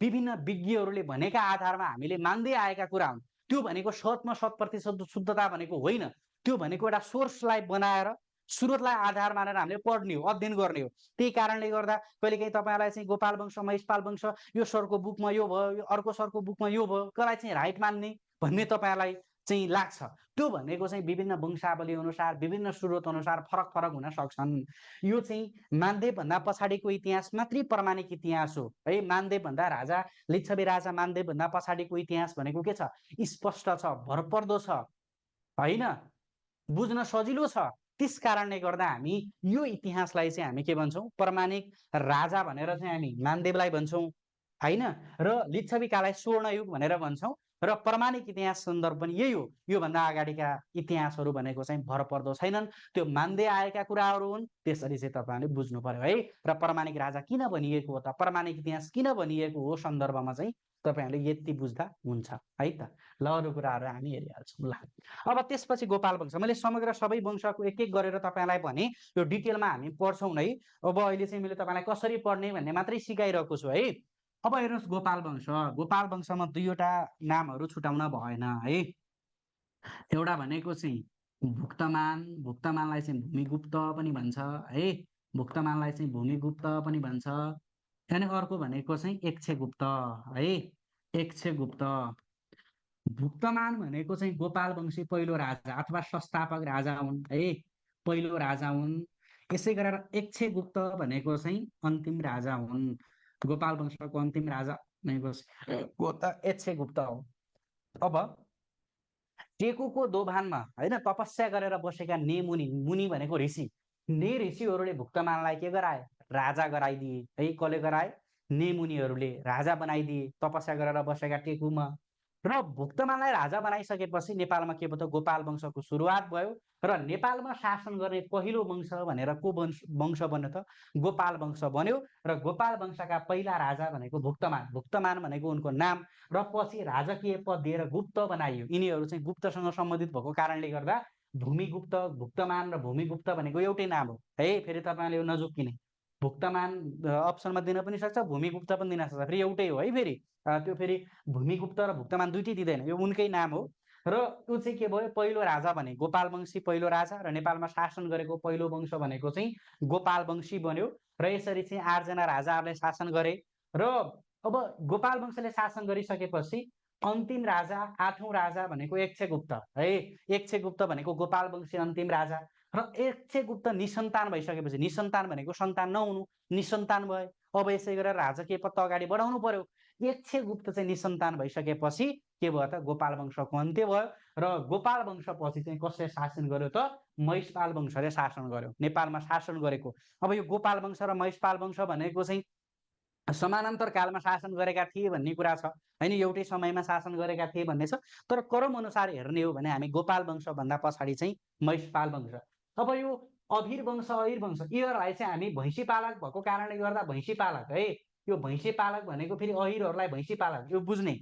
विभिन्न विज्ञहरूले भनेका आधारमा हामीले मान्दै आएका कुरा हुन्। त्यो भनेको 100% शुद्धता भनेको होइन, त्यो भनेको एउटा सोर्सलाई बनाएर स्रोतलाई आधार मानेर हामीले पढ्ने हो, अध्ययन गर्ने हो। त्यही कारणले गर्दा कहिलेकाहीँ तपाईँलाई चाहिँ गोपाल वंश, महिषपाल वंश यो सरको बुकमा यो भयो, यो अर्को सरको बुकमा यो भयो, कसलाई चाहिँ राइट मान्ने भन्ने तपाईँलाई चाहिँ लाग्छ। त्यो भनेको चाहिँ विभिन्न वंशावली अनुसार, विभिन्न स्रोत अनुसार फरक फरक हुन सक्छन्। यो चाहिँ मानदेवभन्दा पछाडिको इतिहास मात्रै प्रमाणिक इतिहास हो है। मानदेवभन्दा राजा लिच्छवी राजा मानदेवभन्दा पछाडिको इतिहास भनेको के छ, स्पष्ट छ, भरपर्दो छ होइन, बुझ्न सजिलो छ। त्यस कारणले गर्दा हामी यो इतिहासलाई चाहिँ हामी के भन्छौँ प्रमाणिक राजा भनेर चाहिँ हामी मानदेवलाई भन्छौँ होइन, र लिच्छवी काललाई स्वर्णयुग भनेर भन्छौँ र प्रमाणिक इतिहास सन्दर्भ पनि यही हो। योभन्दा अगाडिका इतिहासहरू भनेको चाहिँ भरपर्दो छैनन्, त्यो मान्दै आएका कुराहरू हुन्। त्यसरी चाहिँ तपाईँहरूले बुझ्नु पर्यो है। र प्रमाणिक राजा किन भनिएको हो त, प्रमाणिक इतिहास किन भनिएको हो सन्दर्भमा चाहिँ तपाईँहरूले यति बुझ्दा हुन्छ है त। ल अरू कुराहरू हामी हेरिहाल्छौँ। ल अब त्यसपछि गोपाल वंश, मैले समग्र सबै वंशको एक एक गरेर तपाईँलाई भने, यो डिटेलमा हामी पढ्छौँ नै। अब अहिले चाहिँ मैले तपाईँलाई कसरी पढ्ने भन्ने मात्रै सिकाइरहेको छु है। अब हेर्नुहोस् गोपाल वंश, गोपाल वंशमा 2वटा नामहरू छुटाउन भएन है। एउटा भनेको चाहिँ भुक्तमान, भुक्तमानलाई चाहिँ भूमिगुप्त पनि भन्छ है, भुक्तमानलाई चाहिँ भूमिगुप्त पनि भन्छ। अनि अर्को भनेको चाहिँ यक्षगुप्त है, यक्षगुप्त। भुक्तमान भनेको चाहिँ गोपाल वंशी पहिलो राजा अथवा संस्थापक राजा हुन् है, पहिलो राजा हुन्। यसै गरेर यक्षगुप्त भनेको चाहिँ अन्तिम राजा हुन्। गोपाल वंशको अन्तिम राजा भनेको त यक्षगुप्त हो। अब टेकुको दोभानमा होइन तपस्या गरेर बसेका नेमुनि, मुनि भनेको ऋषि, ने ऋषिहरूले भुक्तमानलाई के गराए, राजा गराइदिए है। कसले गराए, नेमुनिहरूले राजा बनाइदिए तपस्या गरेर बसेका टेकुमा। र भुक्तमानलाई राजा बनाइसकेपछि नेपालमा के भयो त गोपाल वंशको सुरुवात भयो र नेपालमा शासन गर्ने पहिलो वंश भनेर को वंश बन्यो त, गोपाल वंश बन्यो। र गोपाल वंशका पहिला राजा भनेको भुक्तमान, भुक्तमान भनेको उनको नाम, र पछि राजकीय पद दिएर गुप्त बनाइयो। यिनीहरू चाहिँ गुप्तसँग सम्बन्धित भएको कारणले गर्दा भूमिगुप्त, भुक्तमान र भूमिगुप्त भनेको एउटै नाम हो है। फेरि तपाईँले यो नजुक्किने, भुक्तमान अप्सनमा दिन पनि सक्छ, भूमिगुप्त पनि दिन सक्छ, फेरि एउटै हो है। फेरि त्यो फेरि भूमिगुप्त र भुक्तमान दुइटै दिँदैन, यो उनकै नाम हो। र त्यो चाहिँ के भयो, पहिलो राजा भने गोपाल वंशी पहिलो राजा, र नेपालमा शासन गरेको पहिलो वंश भनेको चाहिँ गोपाल वंशी बन्यो। र यसरी चाहिँ 8 जना राजाहरूले शासन गरे। र अब गोपाल वंशले शासन गरिसकेपछि अन्तिम राजा, 8औं राजा भनेको यक्षगुप्त है। यक्षगुप्त भनेको गोपाल वंशी अन्तिम राजा। र यक्षगुप्त निसन्तान भइसकेपछि, निसन्तान भनेको सन्तान नहुनु, निसन्तान भयो। अब यसै गरेर राजकीय पद त अगाडि बढाउनु पर्यो। यक्षगुप्त चाहिँ निसन्तान भइसकेपछि के भयो त, गोपाल वंशको अन्त्य भयो। र गोपाल वंशपछि चाहिँ कसले शासन गर्यो त, महिषपाल वंशले शासन गर्यो, नेपालमा शासन गरेको। अब यो गोपाल वंश र महिषपाल वंश भनेको चाहिँ समानान्तर कालमा शासन गरेका थिए भन्ने कुरा छ होइन, एउटै समयमा शासन गरेका थिए भन्ने छ। तर क्रम अनुसार हेर्ने हो भने हामी गोपाल वंशभन्दा पछाडि चाहिँ महिषपाल वंश। अब यो अभिर वंश, अहिर वंश, यिनीहरूलाई चाहिँ हामी भैँसी पालक भएको कारणले गर्दा भैँसी पालक है। यो भैँसी पालक भनेको फेरि अहिरहरूलाई भैँसी पालक, यो बुझ्ने।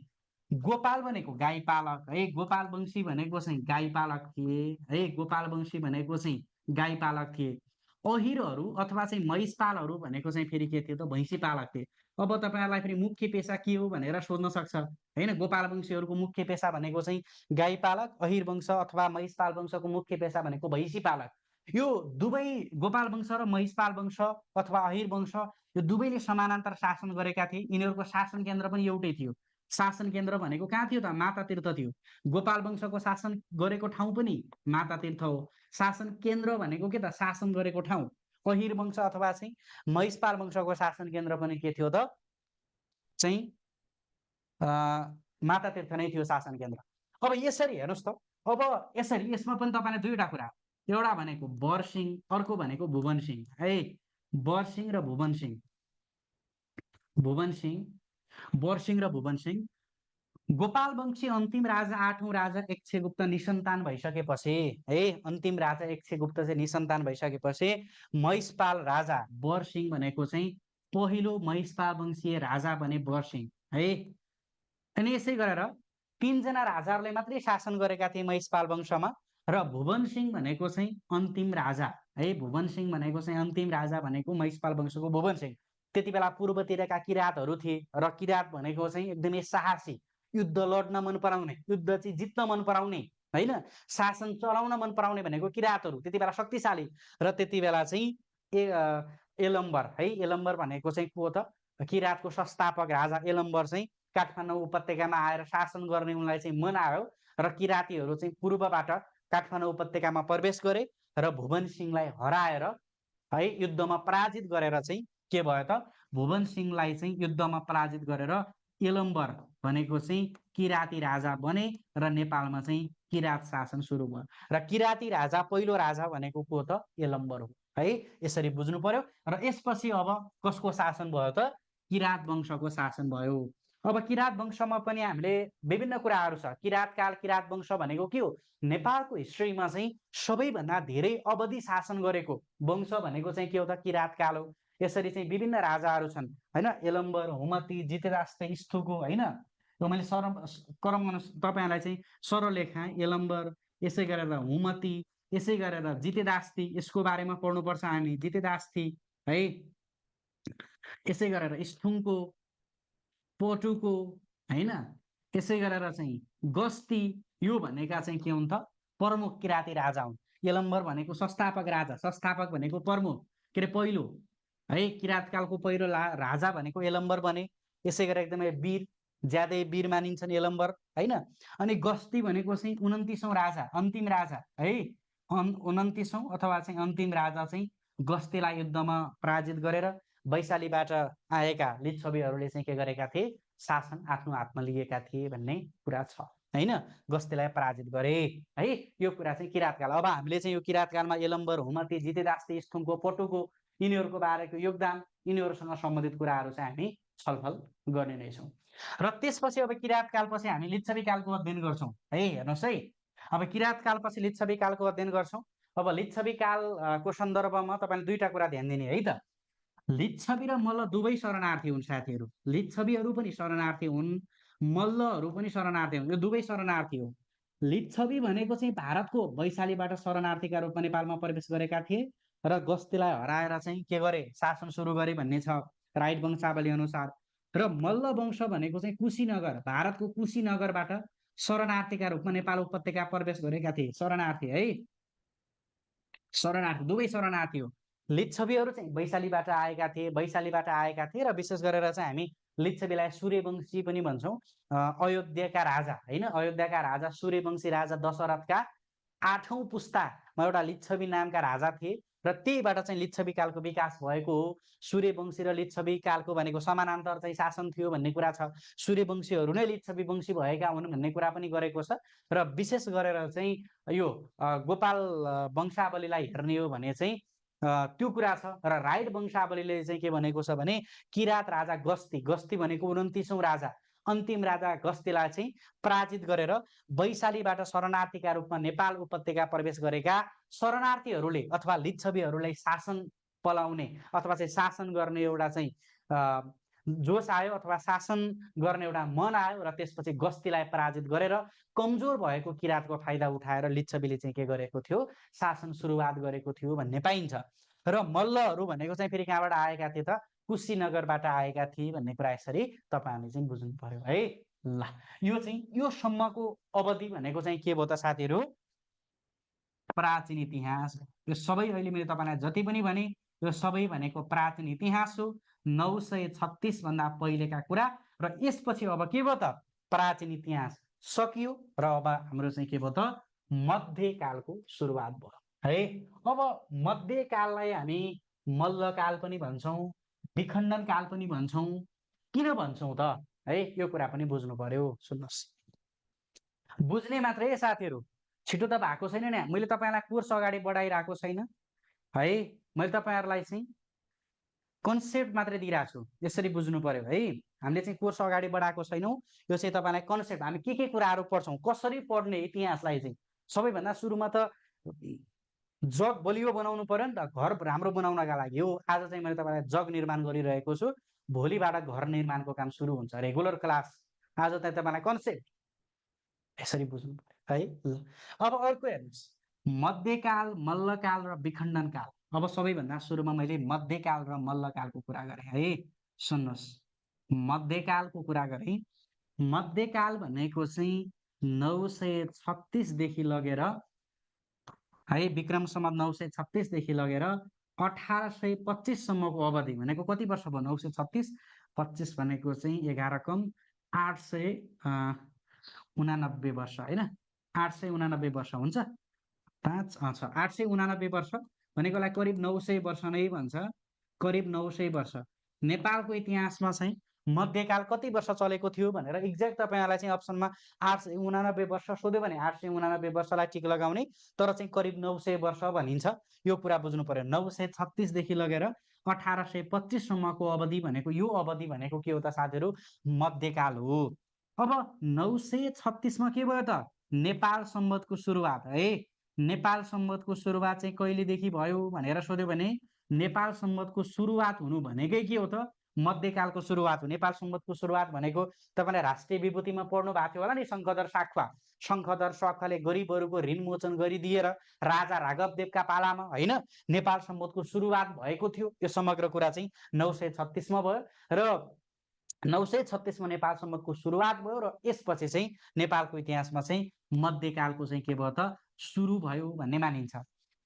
गोपाल भनेको गाई पालक है, गोपाल वंशी भनेको चाहिँ गाई पालक थिए है, गोपाल वंशी भनेको चाहिँ गाई पालक थिए। अहिरहरू अथवा चाहिँ महिषपालहरू भनेको चाहिँ फेरि के थियो त, भैँसी पालक थिए। अब तपाईँहरूलाई फेरि मुख्य पेसा के हो भनेर सोध्न सक्छ होइन। गोपाल वंशीहरूको मुख्य पेसा भनेको चाहिँ गाई पालक, अहिर वंश अथवा महिषपाल वंशको मुख्य पेसा भनेको भैँसी पालक। यो दुवै गोपाल वंश र महिषपाल वंश अथवा अहिर वंश यो दुवैले समानान्तर शासन गरेका थिए। यिनीहरूको शासन केन्द्र पनि एउटै थियो। शासन केन्द्र भनेको कहाँ थियो त? माता तीर्थ थियो। गोपाल वंशको शासन गरेको ठाउँ पनि माता तीर्थ हो। शासन केन्द्र भनेको के त? शासन गरेको ठाउँ। अहिर वंश अथवा चाहिँ महिषपाल वंशको शासन केन्द्र पनि के थियो त? चाहिँ माता तीर्थ नै थियो शासन केन्द्र। अब यसरी हेर्नुहोस् त, अब यसरी यसमा पनि तपाईँले दुईवटा कुरा, एउटा भनेको बरसिंह, अर्को भनेको भुवन सिंह है। बरसिंह र भुवन सिंह, बरसिंह र भुवन सिंह। गोपाल वंशी अन्तिम राजा 8औं राजा यक्षगुप्त निसन्तान भइसकेपछि है, अन्तिम राजा यक्षगुप्त चाहिँ निसन्तान भइसकेपछि महिषपाल राजा बरसिंह भनेको चाहिँ पहिलो महिषपाल वंशीय राजा बने बरसिंह है। अनि यसै गरेर तीनजना राजाहरूले मात्रै शासन गरेका थिए महिषपाल वंशमा, र भुवन सिंह भनेको चाहिँ अन्तिम राजा है। भुवन सिंह भनेको चाहिँ अन्तिम राजा भनेको महिषपाल वंशको भुवन सिंह। त्यति बेला पूर्वतिरका किराँतहरू थिए, र किराँत भनेको चाहिँ एकदमै साहसी, युद्ध लड्न मन पराउने, युद्ध चाहिँ जित्न मन पराउने होइन, शासन चलाउन मन पराउने भनेको किराँतहरू त्यति बेला शक्तिशाली। र त्यति बेला चाहिँ यलम्बर है, यलम्बर भनेको चाहिँ को त? किराँतको संस्थापक राजा यलम्बर चाहिँ काठमाडौँ उपत्यकामा आएर शासन गर्ने उनलाई चाहिँ मन आयो, र किराँतीहरू चाहिँ पूर्वबाट काठमाडौँ उपत्यकामा प्रवेश गरे र भुवन सिंहलाई हराएर है युद्धमा पराजित गरेर चाहिँ के भयो त? भुवन सिंहलाई चाहिँ युद्धमा पराजित गरेर यलम्बर भनेको चाहिँ किराँती राजा बने, र नेपालमा चाहिँ किराँत शासन सुरु भयो। र किराँती राजा पहिलो राजा भनेको को त? यलम्बर हो है। यसरी बुझ्नु पर्यो। र यसपछि अब कसको शासन भयो त? किराँत वंशको शासन भयो। अब किराँत वंशमा पनि हामीले विभिन्न कुराहरू छ। किराँत काल, किराँत वंश भनेको के हो? नेपालको हिस्ट्रीमा चाहिँ सबैभन्दा धेरै अवधि शासन गरेको वंश भनेको चाहिँ के हो त? किराँत काल हो। यसरी चाहिँ विभिन्न राजाहरू छन् होइन, यलम्बर, हुमती, जितेदास्त, स्थुको होइन। यो मैले क्रम तपाईँहरूलाई चाहिँ सरल लेखाएँ। यलम्बर, यसै गरेर हुमती, यसै गरेर जितेदास्ती, यसको बारेमा पढ्नुपर्छ हामी, जितेदास्ती है। यसै गरेर स्थुङको, पटुको होइन, यसै गरेर चाहिँ गस्ती, यो भनेका चाहिँ के हुन् त? प्रमुख किराँती राजा हुन्। यलम्बर भनेको संस्थापक राजा, संस्थापक भनेको प्रमुख के अरे पहिलो है। किराँतकालको पहिलो राजा भनेको यलम्बर बने। यसै गरेर एकदमै वीर, ज्यादै वीर मानिन्छन् यलम्बर होइन। अनि गस्ती भनेको चाहिँ 29औं राजा, अन्तिम राजा है। 29औं अथवा चाहिँ अन्तिम राजा चाहिँ गस्तीलाई युद्धमा पराजित गरेर वैशालीबाट आएका लिच्छवीहरूले चाहिँ के गरेका थिए? शासन आफ्नो हातमा लिएका थिए भन्ने कुरा छ होइन। गस्तीलाई पराजित गरे है। यो कुरा चाहिँ किराँतकाल। अब हामीले चाहिँ यो किराँतकालमा यलम्बर, हुमती, जितेदास्ती, स्थुङको, पटुको, यिनीहरूको बारेको योगदान, यिनीहरूसँग सम्बन्धित कुराहरू चाहिँ हामी छलफल गर्ने नै छौँ। र त्यसपछि अब किराँतकालपछि हामी लिच्छवी कालको अध्ययन गर्छौँ है। हेर्नुहोस् है, अब किराँतकालपछि लिच्छवी कालको अध्ययन गर्छौँ। अब लिच्छवी कालको सन्दर्भमा तपाईँले दुईटा कुरा ध्यान दिने है त। लिच्छवी र मल्ल दुवै शरणार्थी हुन् साथीहरू। लिच्छवीहरू पनि शरणार्थी हुन्, मल्लहरू पनि शरणार्थी हुन्। यो दुवै शरणार्थी हो। लिच्छवी भनेको चाहिँ भारतको वैशालीबाट शरणार्थीका रूपमा नेपालमा प्रवेश गरेका थिए र गस्तीलाई हराएर चाहिँ के गरे? शासन सुरु गरे भन्ने छ राइट वंशावली अनुसार। र मल्ल वंश भनेको चाहिँ कुशीनगर, भारतको कुशीनगरबाट शरणार्थीका रूपमा नेपाल उपत्यका प्रवेश गरेका थिए। शरणार्थी है, शरणार्थी, दुवै शरणार्थी हो। लिच्छवीहरू चाहिँ वैशालीबाट आएका थिए, वैशालीबाट आएका थिए र विशेष गरेर चाहिँ हामी लिच्छवीलाई सूर्यवंशी पनि भन्छौँ। अयोध्याका राजा होइन, अयोध्याका राजा सूर्यवंशी राजा दशरथका 8औं पुस्तामा एउटा लिच्छवी नामका राजा थिए, र त्यहीबाट चाहिँ लिच्छवी कालको विकास भएको हो। सूर्यवंशी र लिच्छवी कालको भनेको समानान्तर चाहिँ शासन थियो भन्ने कुरा छ। सूर्यवंशीहरू नै लिच्छवी वंशी भएका हुन् भन्ने कुरा पनि गरेको छ। र विशेष गरेर चाहिँ यो गोपाल वंशावलीलाई हेर्ने हो भने चाहिँ त्यो कुरा छ। र राइट वंशावलीले चाहिँ के भनेको छ भने किराँत राजा गस्ती, गस्ती भनेको 29औं राजा, अन्तिम राजा गस्तीलाई चाहिँ पराजित गरेर वैशालीबाट शरणार्थीका रूपमा नेपाल उपत्यका प्रवेश गरेका शरणार्थीहरूले अथवा लिच्छवीहरूलाई शासन पलाउने अथवा चाहिँ शासन गर्ने एउटा चाहिँ जोस आयो अथवा शासन गर्ने एउटा मन आयो, र त्यसपछि गस्तीलाई पराजित गरेर कमजोर भएको किराँतको फाइदा उठाएर लिच्छवीले चाहिँ के गरेको थियो? शासन सुरुवात गरेको थियो भन्ने पाइन्छ। र मल्लहरू भनेको चाहिँ फेरि कहाँबाट आएका थिए त? कुशीनगरबाट आएका थिए भन्ने कुरा यसरी तपाईँहरूले चाहिँ बुझ्नु पर्यो है। ल, यो चाहिँ यो सम्मको अवधि भनेको चाहिँ के भयो त साथीहरू? प्राचीन इतिहास। यो सबै अहिले मैले तपाईँलाई जति पनि भने यो सबै भनेको प्राचीन इतिहास हो, 936 भन्दा पहिलेका कुरा। र यसपछि अब के भयो त, प्राचीन इतिहास सकियो र अब हाम्रो चाहिँ के भयो त, मध्यकालको सुरुवात भयो है। अब मध्यकाललाई हामी मल्लकाल पनि भन्छौँ, विखण्डन काल पनि भन्छौँ। किन भन्छौँ त है, यो कुरा पनि बुझ्नु पर्यो। सुन्नुहोस्, बुझ्ने मात्रै साथीहरू, छिटो त भएको छैन नि। मैले तपाईँलाई कोर्स अगाडि बढाइरहेको छैन है, मैले तपाईँहरूलाई चाहिँ कन्सेप्ट मात्रै दिइरहेको छु, यसरी बुझ्नु पर्यो है। हामीले चाहिँ कोर्स अगाडि बढाएको छैनौँ, यो चाहिँ तपाईँलाई कन्सेप्ट, हामी के कुराहरू पढ्छौँ, कसरी पढ्ने इतिहासलाई चाहिँ। सबैभन्दा सुरुमा त जग बलियो बनाउनु पर्यो नि त, घर राम्रो बनाउनका लागि हो। आज चाहिँ मैले तपाईँलाई जग निर्माण गरिरहेको छु, भोलिबाट घर निर्माणको काम सुरु हुन्छ, रेगुलर क्लास। आज चाहिँ तपाईँलाई कन्सेप्ट यसरी बुझ्नु पर्यो है। ल अब अर्को हेर्नुहोस्, मध्यकाल, मल्लकाल र विखण्डन काल। अब सबैभन्दा सुरुमा मैले मध्यकाल र मल्लकालको कुरा गरेँ है। सुन्नुहोस्, मध्यकालको कुरा गरेँ। मध्यकाल भनेको चाहिँ 936 देखि लगेर है, विक्रम सम्वत 936 देखि लगेर 1825 सम्मको अवधि भनेको कति वर्ष भयो, 936 25 भनेको चाहिँ 11 कम 889 वर्ष होइन, 889 वर्ष हुन्छ। 889 वर्ष भनेकोलाई करिब 900 वर्ष नै भन्छ, करिब 900 वर्ष। नेपालको इतिहासमा चाहिँ मध्यकाल कति वर्ष चलेको थियो भनेर एक्ज्याक्ट तपाईँहरूलाई चाहिँ अप्सनमा 889 वर्ष सोध्यो भने 889 वर्षलाई टिक लगाउने, तर चाहिँ करिब 900 वर्ष भनिन्छ। यो कुरा बुझ्नु पर्यो। 936 देखि लगेर 1825 सम्मको अवधि भनेको, यो अवधि भनेको के हो त साथीहरू, मध्यकाल हो। अब 936 मा के भयो त, नेपाल सम्वतको सुरुवात है। नेपाल सम्वतको सुरुवात चाहिँ कहिलेदेखि भयो भनेर सोध्यो भने, नेपाल सम्वतको सुरुवात हुनु भनेकै के हो त, मध्यकालको सुरुवात हो। नेपाल सम्वतको सुरुवात भनेको तपाईँले राष्ट्रिय विभूतिमा पढ्नु भएको थियो होला नि, शङ्खधर साख्वा। शङ्खधर साख्वाले गरिबहरूको ऋण मोचन गरिदिएर राजा राघव देवका पालामा होइन, नेपाल सम्वतको सुरुवात भएको थियो। यो समग्र कुरा चाहिँ 936 मा भयो र 936 मा नेपाल सम्वतको सुरुवात भयो र यसपछि चाहिँ नेपालको इतिहासमा चाहिँ मध्यकालको चाहिँ के भयो त, सुरु भयो भन्ने मानिन्छ।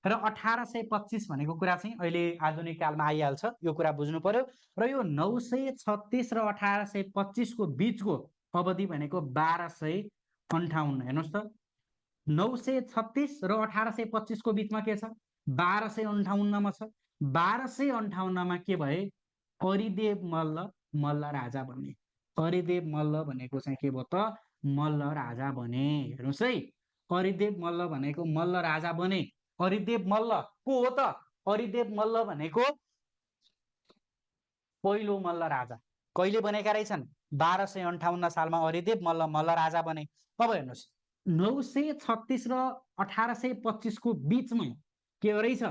र 1825 भनेको कुरा चाहिँ अहिले आधुनिक कालमा आइहाल्छ, यो कुरा बुझ्नु पर्यो। र यो 936 र 1825 को बीचको अवधि भनेको 1258। हेर्नुहोस् त, 936 र 1825 को बीचमा के छ, 1258 मा छ। 1258 मा के भए, हरिदेव मल्ल मल्ल राजा बने। हरिदेव मल्ल भनेको चाहिँ के भयो त, मल्ल राजा बने। हेर्नुहोस् है, हरिदेव मल्ल भनेको मल्ल राजा बने। हरिदेव मल्ल को हो त, हरिदेव मल्ल भनेको पहिलो मल्ल राजा। कहिले बनेका रहेछन्, 1258 सालमा हरिदेव मल्ल मल्ल राजा बने। अब हेर्नुहोस्, 936 र 1825 को बीचमा के रहेछ,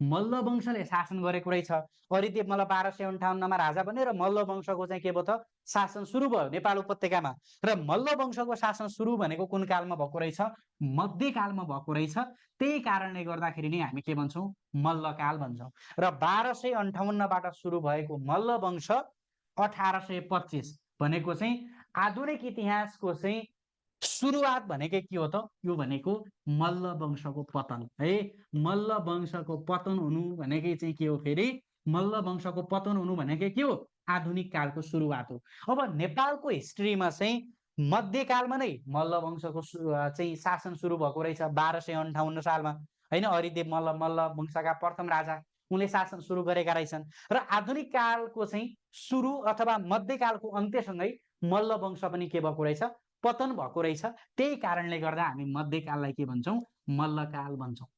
मल्ल वंशले शासन गरेको रहेछ। हरिदेव मल्ल 1258 मा राजा बने र मल्ल वंशको चाहिँ के भयो त, शासन सुरु भयो नेपाल उपत्यकामा। र मल्ल वंशको शासन सुरु भनेको कुन कालमा भएको रहेछ, मध्यकालमा भएको रहेछ। त्यही कारणले गर्दाखेरि नै हामी के भन्छौँ, मल्लकाल भन्छौँ। र 1258 सुरु भएको मल्ल वंश 1825 भनेको चाहिँ आधुनिक इतिहासको चाहिँ सुरुवात भनेकै के हो त, यो भनेको मल्ल वंशको पतन है। मल्ल वंशको पतन हुनु भनेकै चाहिँ के हो, फेरि मल्ल वंशको पतन हुनु भनेकै के हो, आधुनिक कालको सुरुवात हो। अब नेपालको हिस्ट्रीमा चाहिँ मध्यकालमा नै मल्ल वंशको चाहिँ शासन सुरु भएको रहेछ 1258 सालमा होइन। हरिदेव मल्ल मल्ल वंशका प्रथम राजा, उनले शासन सुरु गरेका रहेछन्। र आधुनिक कालको चाहिँ सुरु अथवा मध्यकालको अन्त्यसँगै मल्ल वंश पनि के भएको रहेछ, पतन भएको रहेछ। त्यही कारणले गर्दा हामी मध्यकाललाई के भन्छौँ, मल्लकाल भन्छौँ।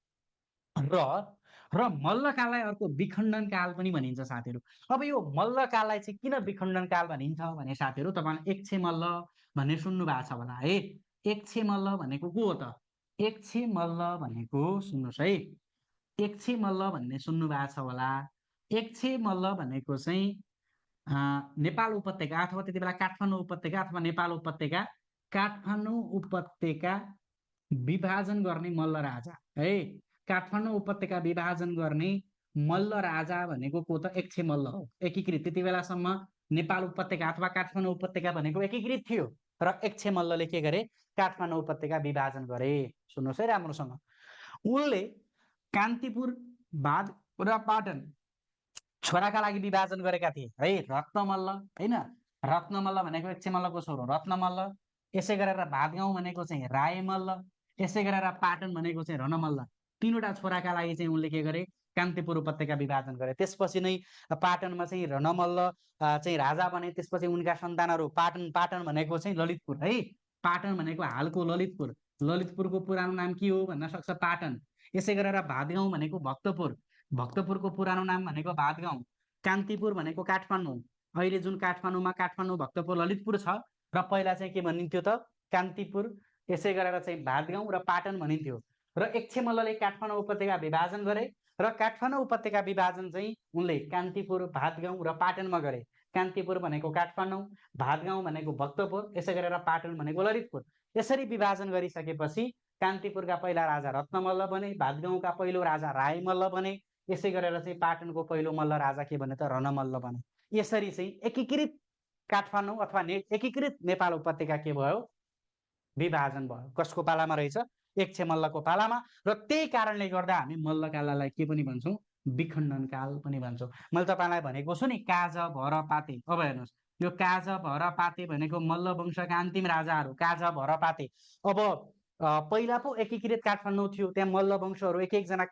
र मल्लकाललाई अर्को विखण्डन काल पनि भनिन्छ साथीहरू। अब यो मल्लकाललाई चाहिँ किन विखण्डन काल भनिन्छ भने साथीहरू, तपाईँले एकछे मल्ल भन्ने सुन्नु भएको छ होला है। एकछे मल्ल भनेको को हो त, एकछे मल्ल भनेको सुन्नुहोस् है, एकछे मल्ल भन्ने सुन्नु भएको छ होला। एकछे मल्ल भनेको चाहिँ नेपाल उपत्यका अथवा त्यति बेला काठमाडौँ उपत्यका अथवा नेपाल उपत्यका, काठमाडौँ उपत्यका विभाजन गर्ने मल्ल राजा है। काठमाडौँ उपत्यका विभाजन गर्ने मल्ल राजा भनेको को त, एकछे मल्ल हो, एकीकृत। त्यति बेलासम्म नेपाल उपत्यका अथवा काठमाडौँ उपत्यका भनेको एकीकृत थियो र एकछे मल्लले के गरे, काठमाडौँ उपत्यका विभाजन गरे। सुन्नुहोस् है राम्रोसँग, उनले कान्तिपुर बाध र पाटन छोराका लागि विभाजन गरेका थिए है। रत्नमल्ल होइन, रत्नमल्ल भनेको एक्छेमल्लको छोरो रत्नमल्ल, यसै गरेर भातगाउँ भनेको चाहिँ रायमल्ल, यसै गरेर पाटन भनेको चाहिँ रणमल्ल। तीनवटा छोराका लागि चाहिँ उनले के गरे, कान्तिपुर उपत्यका विभाजन गरे। त्यसपछि नै पाटनमा चाहिँ रणमल्ल चाहिँ राजा बने। त्यसपछि उनका सन्तानहरू पाटन, पाटन भनेको चाहिँ ललितपुर है, पाटन भनेको हालको ललितपुर, ललितपुरको पुरानो नाम के हो भन्न सक्छ, पाटन। यसै गरेर भातगाउँ भनेको भक्तपुर, भक्तपुरको पुरानो नाम भनेको भातगाउँ। कान्तिपुर भनेको काठमाडौँ, अहिले जुन काठमाडौँमा काठमाडौँ भक्तपुर ललितपुर छ, र पहिला चाहिँ के भनिन्थ्यो त, कान्तिपुर, यसै गरेर चाहिँ भातगाउँ र पाटन भनिन्थ्यो। र एक्छेमल्लले काठमाडौँ उपत्यका विभाजन गरे, र काठमाडौँ उपत्यका विभाजन चाहिँ उनले कान्तिपुर, भातगाउँ र पाटनमा गरे। कान्तिपुर भनेको काठमाडौँ, भातगाउँ भनेको भक्तपुर, यसै गरेर पाटन भनेको ललितपुर। यसरी विभाजन गरिसकेपछि कान्तिपुरका पहिला राजा रत्नमल्ल बने, भातगाउँका पहिलो राजा रायमल्ल बने, यसै गरेर चाहिँ पाटनको पहिलो मल्ल राजा के बने त, रणमल्ल बने। यसरी चाहिँ एकीकृत काठमाडौँ अथवा एकीकृत नेपाल उपत्यका के भयो, विभाजन भयो। कसको पालामा रहेछ, एक्छेमल्लको पालामा। र त्यही कारणले गर्दा हामी मल्लकाललाई के पनि भन्छौँ, विखण्डन काल पनि भन्छौँ। मैले तपाईँलाई भनेको छु नि, काज भर पाते। अब हेर्नुहोस्, यो काज भर पाते भनेको मल्ल वंशका अन्तिम राजाहरू, काज भर पाते। अब पहिला पो एकीकृत काठमाडौँ थियो, त्यहाँ मल्ल वंशहरू एक एकजना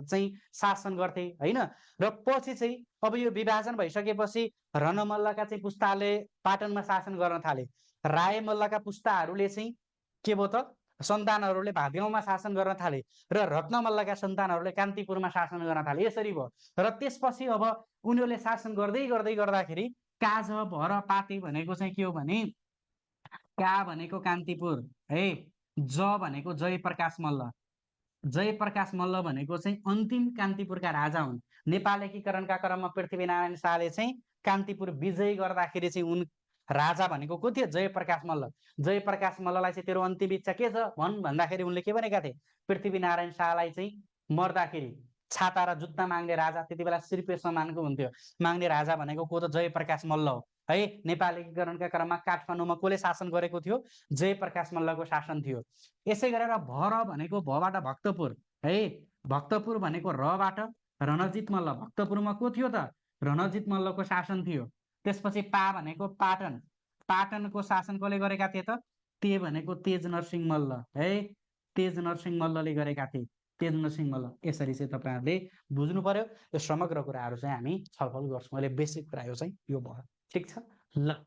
चाहिँ शासन गर्थे होइन। र पछि चाहिँ अब यो विभाजन भइसकेपछि रणमल्लका चाहिँ पुस्ताले पाटनमा शासन गर्न थाले, रायमल्लका पुस्ताहरूले चाहिँ के भयो त, सन्तानहरूले भातगाउँमा शासन गर्न थाले, र रत्नमल्लका सन्तानहरूले कान्तिपुरमा शासन गर्न थाले। यसरी भयो। र त्यसपछि अब उनीहरूले शासन गर्दै गर्दै गर्दाखेरि काज भर पाते भनेको चाहिँ के हो भने, का भनेको कान्तिपुर है, ज भनेको जयप्रकाश मल्ल, जयप्रकाश मल्ल भनेको चाहिँ अन्तिम कान्तिपुरका राजा हुन्। नेपाल एकीकरणका क्रममा पृथ्वीनारायण शाहले चाहिँ कान्तिपुर विजय गर्दाखेरि चाहिँ उन राजा भनेको को थियो, जयप्रकाश मल्ल। जयप्रकाश मल्ललाई चाहिँ तेरो अन्तिम इच्छा के छ भन् भन्दाखेरि उनले के भनेका थिए, पृथ्वीनारायण शाहलाई चाहिँ मर्दाखेरि छाता र जुत्ता माग्ने राजा, त्यति बेला श्रीपेश सम्मानको हुन्थ्यो, माग्ने राजा भनेको को त, जयप्रकाश मल्ल हो है। नेपाल एकीकरणका क्रममा काठमाडौँमा कसले शासन गरेको थियो, जयप्रकाश मल्लको शासन थियो। यसै गरेर भर भनेको भबाट भक्तपुर है, भक्तपुर भनेको रबाट रणजित मल्ल, भक्तपुरमा को थियो त, रणजित मल्लको शासन थियो। त्यसपछि पा भनेको पाटन, पाटनको शासन कसले गरेका थिए त, ते भनेको तेज नरसिंह मल्ल है, तेज नरसिंह मल्लले गरेका थिए, तेज नरसिंह मल्ल। यसरी चाहिँ तपाईँहरूले बुझ्नु पर्यो। यो समग्र कुराहरू चाहिँ हामी छलफल गर्छौँ। अहिले बेसिक कुरा यो चाहिँ यो भयो, ठिक छ ल।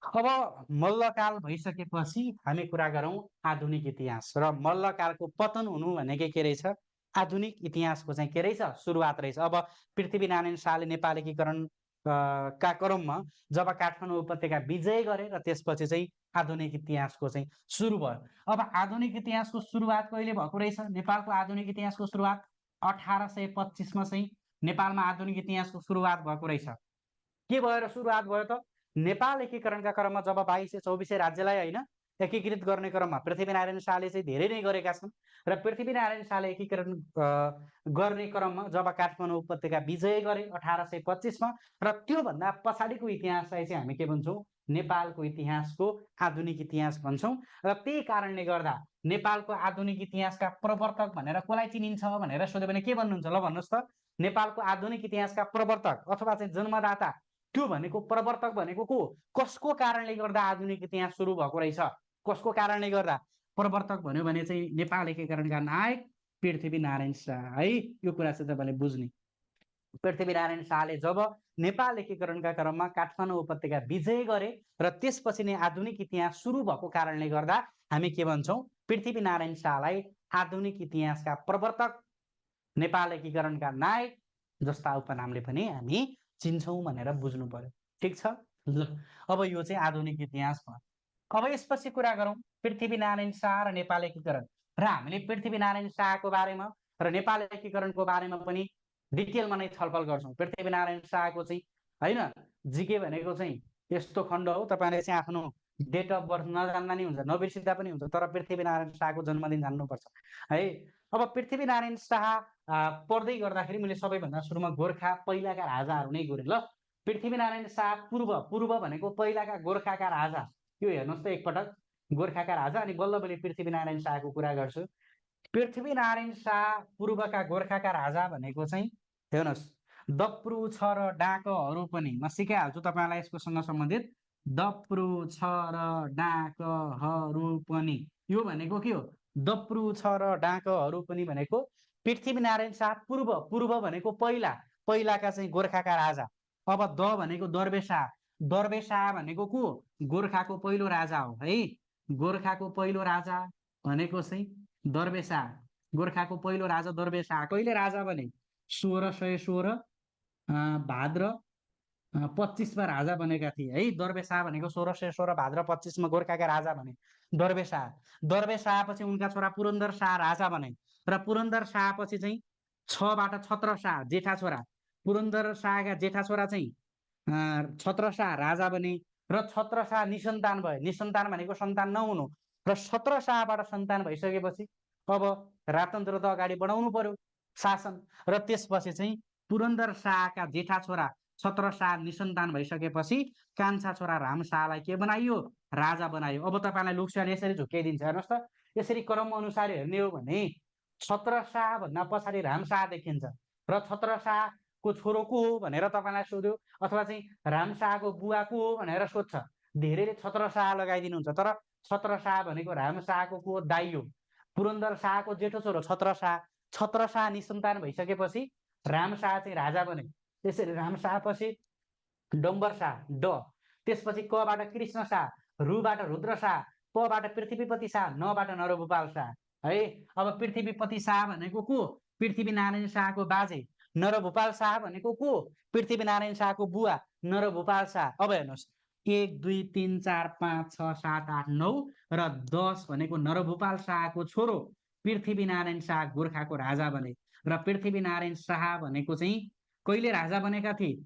अब मल्लकाल भइसकेपछि हामी कुरा गरौँ आधुनिक इतिहास। र मल्लकालको पतन हुनु भनेको के रहेछ, आधुनिक इतिहासको चाहिँ के रहेछ, सुरुवात रहेछ। अब पृथ्वीनारायण शाहले नेपाल एकीकरण का क्रममा जब काठमाडौँ उपत्यका विजय गरे, र त्यसपछि चाहिँ आधुनिक इतिहासको चाहिँ सुरु भयो। अब आधुनिक इतिहासको सुरुवात कहिले भएको रहेछ, नेपालको आधुनिक इतिहासको सुरुवात 1825मा चाहिँ नेपालमा आधुनिक इतिहासको सुरुवात भएको रहेछ। के भएर सुरुवात भयो त, नेपाल एकीकरणका क्रममा जब 2224 राज्यलाई होइन एकीकृत गर्ने क्रममा पृथ्वीनारायण शाहले चाहिँ धेरै नै गरेका छन्। र पृथ्वीनारायण शाहले एकीकरण गर्ने क्रममा जब काठमाडौँ उपत्यका विजय गरे 1825मा, र त्योभन्दा पछाडिको इतिहासलाई चाहिँ हामी के भन्छौँ, नेपालको इतिहासको आधुनिक इतिहास भन्छौँ। र त्यही कारणले गर्दा नेपालको आधुनिक इतिहासका प्रवर्तक भनेर कसलाई चिनिन्छ भनेर सोध्यो भने के भन्नुहुन्छ, ल भन्नुहोस् त। नेपालको आधुनिक इतिहासका प्रवर्तक अथवा चाहिँ जन्मदाता, त्यो भनेको प्रवर्तक भनेको को, कसको कारणले गर्दा आधुनिक इतिहास सुरु भएको रहेछ, कसको कारणले गर्दा, प्रवर्तक भन्यो भने चाहिँ नेपाल एकीकरणका नायक पृथ्वीनारायण शाह है। यो कुरा चाहिँ तपाईँले बुझ्ने। पृथ्वीनारायण शाहले जब नेपाल एकीकरणका क्रममा काठमाडौँ उपत्यका विजय गरे, र त्यसपछि नै आधुनिक इतिहास सुरु भएको कारणले गर्दा हामी के भन्छौँ, पृथ्वीनारायण शाहलाई आधुनिक इतिहासका प्रवर्तक, नेपाल एकीकरणका नायक जस्ता उपनामले पनि हामी चिन्छौँ भनेर बुझ्नु पर्यो, ठिक छ ल। अब यो चाहिँ आधुनिक इतिहास भयो। अब यसपछि कुरा गरौँ पृथ्वीनारायण शाह र नेपाल एकीकरण। र हामीले पृथ्वीनारायण शाहको बारेमा र नेपाल एकीकरणको बारेमा पनि डिटेलमा नै छलफल गर्छौँ। पृथ्वीनारायण शाहको चाहिँ होइन जिके भनेको चाहिँ यस्तो खण्ड हो, तपाईँले चाहिँ आफ्नो डेट अफ बर्थ नजान्दा नि हुन्छ, नबिर्सिँदा पनि हुन्छ, तर पृथ्वीनारायण शाहको जन्मदिन जान्नुपर्छ है। अब पृथ्वीनारायण शाह पढ्दै गर्दाखेरि मैले सबैभन्दा सुरुमा गोर्खा पहिलाका राजाहरू नै गोरेँ ल। पृथ्वीनारायण शाह पूर्व भनेको पहिलाका गोर्खाका राजा, यो हेर्नुहोस् त एकपटक, गोर्खाका राजा, अनि बल्ल बल्ल पृथ्वीनारायण शाहको कुरा गर्छु। पृथ्वीनारायण शाह पूर्वका गोर्खाका राजा भनेको चाहिँ हेर्नुहोस्, दप्रु छ र डाकहरू पनि, म सिकाइहाल्छु तपाईँलाई यसकोसँग सम्बन्धित। दप्रु छ र डाकहरू पनि, यो भनेको के हो? दप्रु छ र डाकहरू पनि भनेको पृथ्वीनारायण शाह पूर्व, पूर्व भनेको पहिला, पहिलाका चाहिँ गोर्खाका राजा। अब द भनेको दर्बे शाह, दर्बे शाह भनेको को? गोर्खाको पहिलो राजा हो है। गोर्खाको पहिलो राजा भनेको चाहिँ दर्बे शाह, गोर्खाको पहिलो राजा दर्बे शाह। कहिले राजा बने? 1616 भाद्र 25मा राजा बनेका थिए है। दर्बे शाह भनेको 1616 भाद्र 25मा गोर्खाका राजा बने दर्बे शाह। दर्बे शाह पछि उनका छोरा पुरन्दर शाह राजा बने, र पुरन्दर शाह पछि चाहिँ 6बाट छत्र शाह जेठा छोरा, पुरन्दर शाहका जेठा छोरा चाहिँ छत्र शाह राजा बने, र छत्र शाह निसन्तान भए। निसन्तान भनेको सन्तान नहुनु, र छत्र शाहबाट सन्तान भइसकेपछि अब राजतन्त्र त अगाडि बढाउनु पर्यो शासन, र त्यसपछि चाहिँ पुरन्दर शाहका जेठा छोरा छत्र शाह निसन्तान भइसकेपछि कान्छा छोरा राम शाहलाई के बनाइयो? राजा बनायो। अब तपाईँलाई लोकसेवाले यसरी झुक्क्याइदिन्छ, हेर्नुहोस् त, यसरी क्रम अनुसार हेर्ने हो भने छत्र शाह भन्दा पछाडि राम शाह देखिन्छ, र छत्र शाहको छोरो को हो भनेर तपाईँलाई सोध्यो, अथवा चाहिँ राम शाहको बुवा को हो भनेर सोध्छ, धेरैले छत्र शाह लगाइदिनुहुन्छ, तर छत्र शाह भनेको राम शाहको को दाइ हो। पुरन्दर शाहको जेठो छोरो छत्र शाह, छत्र शाह निसन्तान भइसकेपछि राम शाह चाहिँ राजा बने। त्यसरी राम शाह पछि डम्बर शाह ड, त्यसपछि कबाट कृष्ण शाह, रुबाट रुद्र शाह, पबाट पृथ्वीपति शाह, नबाट नरभूपाल शाह है। अब पृथ्वीपति शाह भनेको को? पृथ्वीनारायण शाहको बाजे। नरभूपाल शाह भनेको को? पृथ्वीनारायण शाहको बुवा नरभूपाल शाह। अब हेर्नुहोस्, 1 2 3 4 5 6 7 8 9 र 10 भनेको नरभूपाल शाहको छोरो पृथ्वीनारायण शाह गोर्खाको राजा बने। र पृथ्वीनारायण शाह भनेको चाहिँ कहिले राजा बनेका थिए?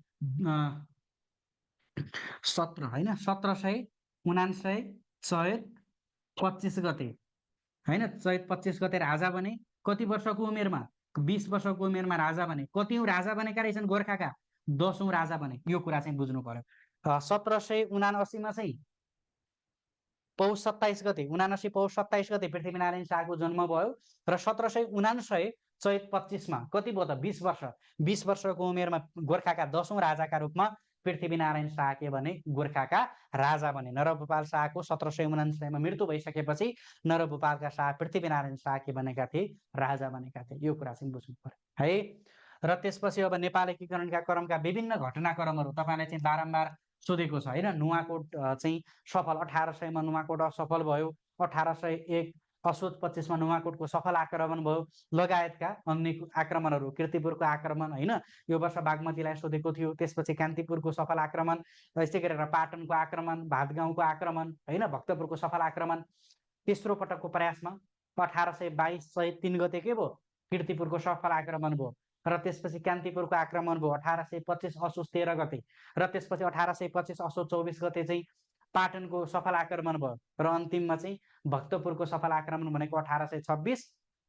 17 होइन, 1799 चैत 25 गते होइन, चैत 25 गते राजा बने। कति वर्षको उमेरमा? 20 वर्षको उमेरमा राजा बने। कतिौँ राजा बनेका रहेछन् गोर्खाका? 10औँ राजा बने। यो कुरा चाहिँ बुझ्नु पर्यो। 1779मा चाहिँ पौष 27 गते, 79 पौष 27 गते पृथ्वीनारायण शाहको जन्म भयो, र 1779 चैत 25मा कति भयो त? 20 वर्ष। 20 वर्षको उमेरमा गोर्खाका 10औँ राजाका रूपमा पृथ्वीनारायण शाह के बने? गोर्खाका राजा बने। नरभूपाल शाहको 1779मा मृत्यु भइसकेपछि नरभूपालका शाह पृथ्वीनारायण शाह के बनेका थिए? राजा बनेका थिए। यो कुरा चाहिँ बुझ्नु पर्यो है। र त्यसपछि अब नेपाल एकीकरणका क्रमका विभिन्न घटनाक्रमहरू तपाईँलाई चाहिँ बारम्बार सोधेको छ होइन। नुवाकोट चाहिँ सफल, 1800मा नुवाकोट असफल भयो, 1801 असोज 25मा नुवाकोटको सफल आक्रमण भयो, लगायतका अन्य आक्रमणहरू, कीर्तिपुरको आक्रमण होइन, यो वर्ष बागमतीलाई सोधेको थियो। त्यसपछि कान्तिपुरको सफल आक्रमण, यस्तै गरेर पाटनको आक्रमण, भातगाउँको आक्रमण होइन, भक्तपुरको सफल आक्रमण। तेस्रो पटकको प्रयासमा 1822 चैत 3 गते के भयो? कीर्तिपुरको सफल आक्रमण भयो, र त्यसपछि कान्तिपुरको आक्रमण भयो 1825 असोज 13 गते, र त्यसपछि 1825 असोज 24 गते चाहिँ पाटनको सफल आक्रमण भयो, र अन्तिममा चाहिँ भक्तपुरको सफल आक्रमण भनेको 1826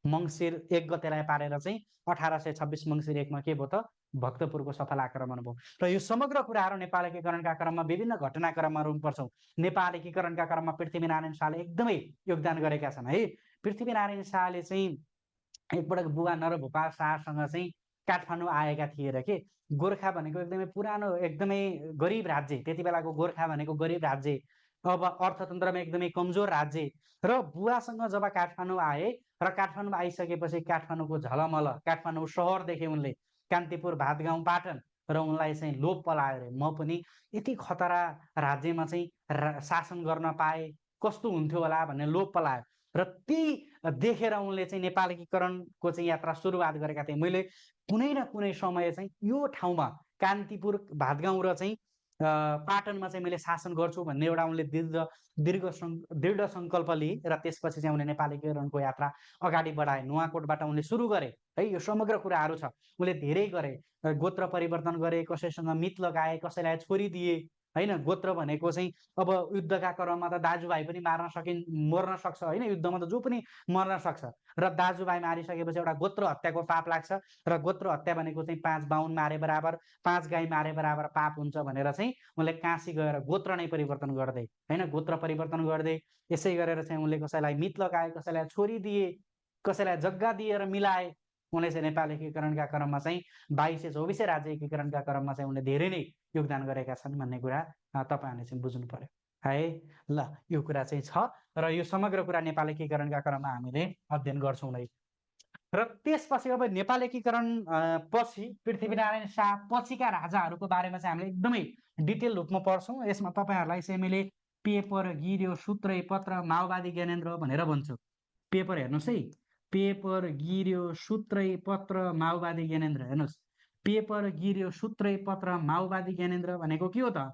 मङ्सिर 1 गतेलाई पारेर चाहिँ 1826 मङ्सिर 1मा के भयो त? भक्तपुरको सफल आक्रमण भयो। र यो समग्र कुराहरू नेपाल एकीकरणका क्रममा विभिन्न घटनाक्रमहरू पढ्छौँ। नेपाल एकीकरणका क्रममा पृथ्वीनारायण शाहले एकदमै योगदान गरेका छन् है। पृथ्वीनारायण शाहले चाहिँ एकपटक बुवा नरभूपाल शाहसँग चाहिँ काठमाडौँ आएका थिए र के, गोर्खा भनेको एकदमै पुरानो, एकदमै गरिब राज्य, त्यति बेलाको गोर्खा भनेको गरिब राज्य, अब अर्थतन्त्रमा एकदमै कमजोर राज्य, र बुवासँग जब काठमाडौँ आए र काठमाडौँ आइसकेपछि काठमाडौँको झलमल, काठमाडौँ सहर देखे उनले, कान्तिपुर, भातगाउँ, पाटन, र उनलाई चाहिँ लोभ पलायो अरे, म पनि यति खतरा राज्यमा चाहिँ शासन गर्न पाए कस्तो हुन्थ्यो होला भन्ने लोभ पलायो, र त्यही देखेर उनले चाहिँ नेपाल एकीकरणको चाहिँ यात्रा सुरुवात गरेका थिए। मैले कुनै न कुनै समय चाहिँ यो ठाउँमा कान्तिपुर, भातगाउँ र चाहिँ पाटनमा चाहिँ मैले शासन गर्छु भन्ने एउटा उनले दृढ सङ्कल्प लिए, र त्यसपछि चाहिँ उनले नेपाल एकीकरणको यात्रा अगाडि बढाए। नुवाकोटबाट उनले सुरु गरे है। यो समग्र कुराहरू छ, उनले धेरै गरे, गोत्र परिवर्तन गरे, कसैसँग मित लगाए, कसैलाई छोरी दिए होइन। गोत्र भनेको चाहिँ अब युद्धका क्रममा त दाजुभाइ पनि मर्न सक्छ होइन, युद्धमा त जो पनि मर्न सक्छ, र दाजुभाइ मारिसकेपछि एउटा गोत्र हत्याको पाप लाग्छ, र गोत्र हत्या भनेको चाहिँ 5 बाहुन मारे बराबर, 5 गाई मारे बराबर पाप हुन्छ भनेर चाहिँ उनले काशी गएर गोत्र नै परिवर्तन गर्दै होइन, गोत्र परिवर्तन गर्दै यसै गरेर चाहिँ उनले कसैलाई मित लगाए, कसैलाई छोरी दिए कसैलाई जग्गा दिएर मिलाए। उनले चाहिँ नेपाल एकीकरणका क्रममा चाहिँ 2224 राज्य एकीकरणका क्रममा चाहिँ उनले धेरै नै योगदान गरेका छन् भन्ने कुरा तपाईँहरूले चाहिँ बुझ्नु पर्यो है। ल यो कुरा चाहिँ छ र यो समग्र कुरा नेपाल एकीकरणका क्रममा हामीले अध्ययन गर्छौँ नै। र त्यसपछि अब नेपाल एकीकरण पछि पृथ्वीनारायण शाह पछिका राजाहरूको बारेमा चाहिँ हामीले एकदमै डिटेल रूपमा पढ्छौँ। यसमा तपाईँहरूलाई चाहिँ मैले पेपर, गिर्यो, सूत्रै, पत्र, माओवादी ज्ञानेन्द्र भनेर भन्छु। पेपर हेर्नुहोस् है, पेपर, गिर्यो, सूत्रै, पत्र, माओवादी ज्ञानेन्द्र। हेर्नुहोस्, पेपर, गिर्यो, सूत्रै, पत्र, माओवादी ज्ञानेन्द्र भनेको के हो त?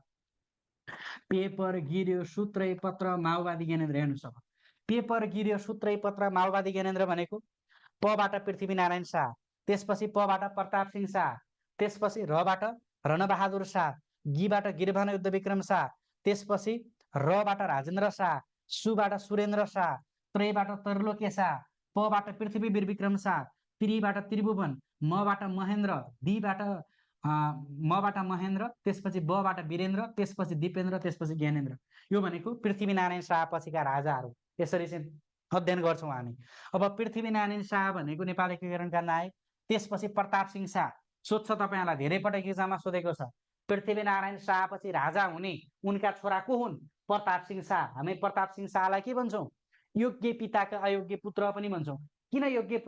पेपर, गिर्यो, सूत्रै, पत्र, माओवादी ज्ञानेन्द्र। हेर्नुहोस्, अब पेपर, गिर्यो, सूत्रै, पत्र, माओवादी ज्ञानेन्द्र भनेको पबाट पृथ्वीनारायण शाह, त्यसपछि पबाट प्रताप सिंह शाह, त्यसपछि रबाट रणबहादुर शाह, गिबाट गिरभानु युद्धविक्रम शाह, त्यसपछि रबाट राजेन्द्र शाह, सुबाट सुरेन्द्र शाह, त्रयबाट त्रैलोक्य शाह, पबाट पृथ्वी वीरविक्रम शाह, त्रिबाट त्रिभुवन, मबाट महेन्द्र, मबाट महेन्द्र, त्यसपछि बबाट वीरेन्द्र, त्यसपछि दिपेन्द्र, त्यसपछि ज्ञानेन्द्र। यो भनेको पृथ्वीनारायण शाह पछिका राजाहरू। यसरी चाहिँ अध्ययन गर्छौँ हामी। अब पृथ्वीनारायण शाह भनेको नेपाल एकीकरणका नायक, त्यसपछि प्रताप सिंह शाह। सोध्छ तपाईँहरूलाई, धेरै पटक एक्जाममा सोधेको छ, पृथ्वीनारायण शाहपछि राजा हुने उनका छोरा को हुन्? प्रताप सिंह शाह। हामी प्रताप सिंह शाहलाई के भन्छौँ? योग्य पिताका अयोग्य पुत्र पनि भन्छौँ। किन योग्य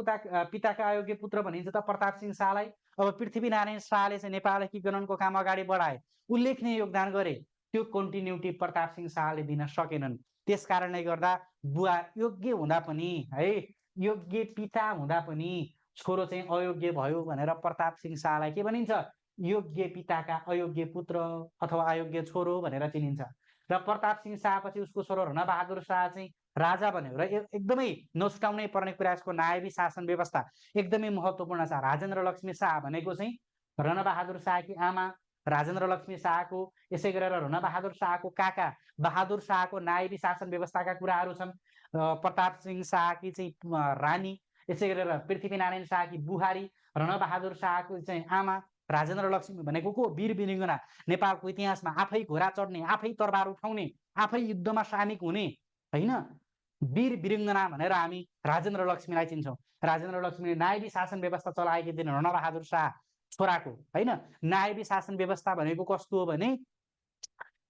पिताका अयोग्य पुत्र भनिन्छ त प्रताप सिंह शाहलाई? अब पृथ्वीनारायण शाहले चाहिँ नेपाल एकीकरणको काम अगाडि बढाए, उल्लेखनीय योगदान गरे, त्यो कन्टिन्युटी प्रताप सिंह शाहले दिन सकेनन्। त्यस कारणले गर्दा बुवा योग्य हुँदा पनि है, योग्य पिता हुँदा पनि छोरो चाहिँ अयोग्य भयो भनेर प्रताप सिंह शाहलाई के भनिन्छ? योग्य पिताका अयोग्य पुत्र अथवा अयोग्य छोरो भनेर चिनिन्छ। र प्रताप सिंह शाहपछि उसको छोरो रणबहादुर शाह चाहिँ राजा बन्यो। र एकदमै नछुटाउनै पर्ने कुरा, यसको नायबी शासन व्यवस्था एकदमै महत्त्वपूर्ण छ। राजेन्द्र लक्ष्मी शाह भनेको चाहिँ रणबहादुर शाहकी आमा राजेन्द्र लक्ष्मी शाहको, यसै गरेर रणबहादुर शाहको काका बहादुर शाहको नायबी शासन व्यवस्थाका कुराहरू छन्। प्रताप सिंह शाहकी चाहिँ रानी, यसै गरेर पृथ्वीनारायण शाहकी बुहारी, रणबहादुर शाहको चाहिँ आमा राजेन्द्र लक्ष्मी भनेको को? वीर वीरङ्गना। नेपालको इतिहासमा आफै घोडा चढ्ने, आफै तरबार उठाउने, आफै युद्धमा सामिल हुने होइन, वीर वीरङ्गना भनेर हामी राजेन्द्र लक्ष्मीलाई चिन्छौँ। राजेन्द्र लक्ष्मीले नायबी शासन व्यवस्था चलाएकी थिइन् रणबहादुर शाह छोराको होइन। नायबी शासन व्यवस्था भनेको कस्तो हो भने,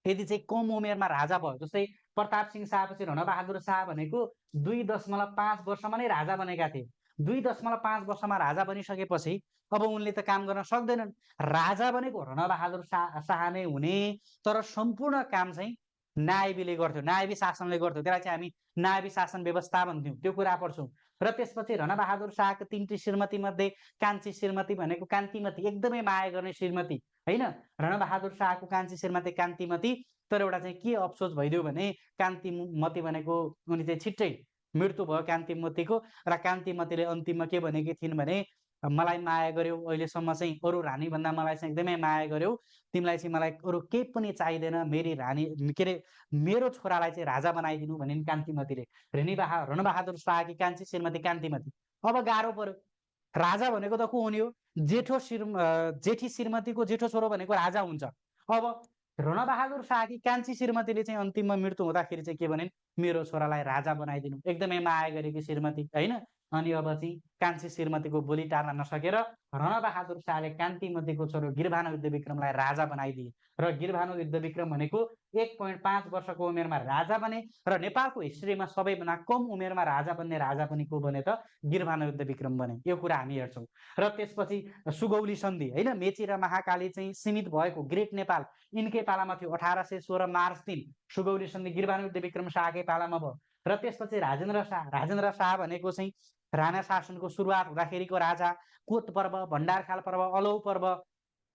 यदि चाहिँ कम उमेरमा राजा भयो, जस्तै प्रताप सिंह शाहपछि रणबहादुर शाह भनेको 2.5 वर्षमा नै राजा बनेका थिए। 2.5 वर्षमा राजा बनिसकेपछि अब उनले त काम गर्न सक्दैनन्। राजा बनेको रणबहादुर शाह नै हुने, तर सम्पूर्ण काम चाहिँ नायबीले गर्थ्यो, नायबी शासनले गर्थ्यो। त्यसलाई चाहिँ हामी नायबी शासन व्यवस्था भन्थ्यौँ। त्यो कुरा पढ्छौँ। र त्यसपछि रणबहादुर शाहको 3टी श्रीमती मध्ये कान्छी श्रीमती भनेको कान्तिमती, एकदमै माया गर्ने श्रीमती होइन। रणबहादुर शाहको कान्छी श्रीमती कान्तिमती, तर एउटा चाहिँ के अफसोस भइदियो भने कान्तिमती भनेको उनी चाहिँ छिट्टै मृत्यु भयो कान्तिमतीको। र कान्तिमतीले अन्तिममा के भनेकी थिइन् भने, मलाई माया गर्यौ, अहिलेसम्म चाहिँ अरू रानीभन्दा मलाई चाहिँ एकदमै माया गर्यौ, तिमीलाई चाहिँ मलाई अरू केही पनि चाहिँदैन, मेरी रानी के अरे मेरो छोरालाई चाहिँ राजा बनाइदिनु भनिन् कान्तिमतीले। रणबहादुर शाहकी कान्छी श्रीमती कान्तिमती। अब गाह्रो पर्यो, राजा भनेको त को हुने हो? जेठी श्रीमतीको जेठो छोरो भनेको राजा हुन्छ। अब रणबहादुर शाहकी कान्छी श्रीमतीले चाहिँ अन्तिममा मृत्यु हुँदाखेरि चाहिँ के भनिन्? मेरो छोरालाई राजा बनाइदिनु। एकदमै माया गरेकी श्रीमती होइन। अनि अब चाहिँ कान्छी श्रीमतीको बोली टार्न नसकेर रणबहादुर शाहले कान्तिमतीको छोरो गिरभानु युद्धविक्रमलाई राजा बनाइदिए। र गिरभानु युद्धविक्रम भनेको 1.5 वर्षको उमेरमा राजा बने। र नेपालको हिस्ट्रीमा सबैभन्दा कम उमेरमा राजा बन्ने राजा पनि को बने त? गिरभानु युद्धविक्रम बने। यो कुरा हामी हेर्छौँ। र त्यसपछि सुगौली सन्धि होइन, मेची र महाकाली चाहिँ सीमित भएको ग्रेट नेपाल यिनकै पालामा थियो। 1816 मार्च 3 सुगौली सन्धि गिरभानु युद्धविक्रम शाहकै पालामा भयो। र त्यसपछि राजेन्द्र शाह भनेको चाहिँ राणा शासनको सुरुवात हुँदाखेरिको राजा। कोत पर्व, भण्डारखाल पर्व, अलौ पर्व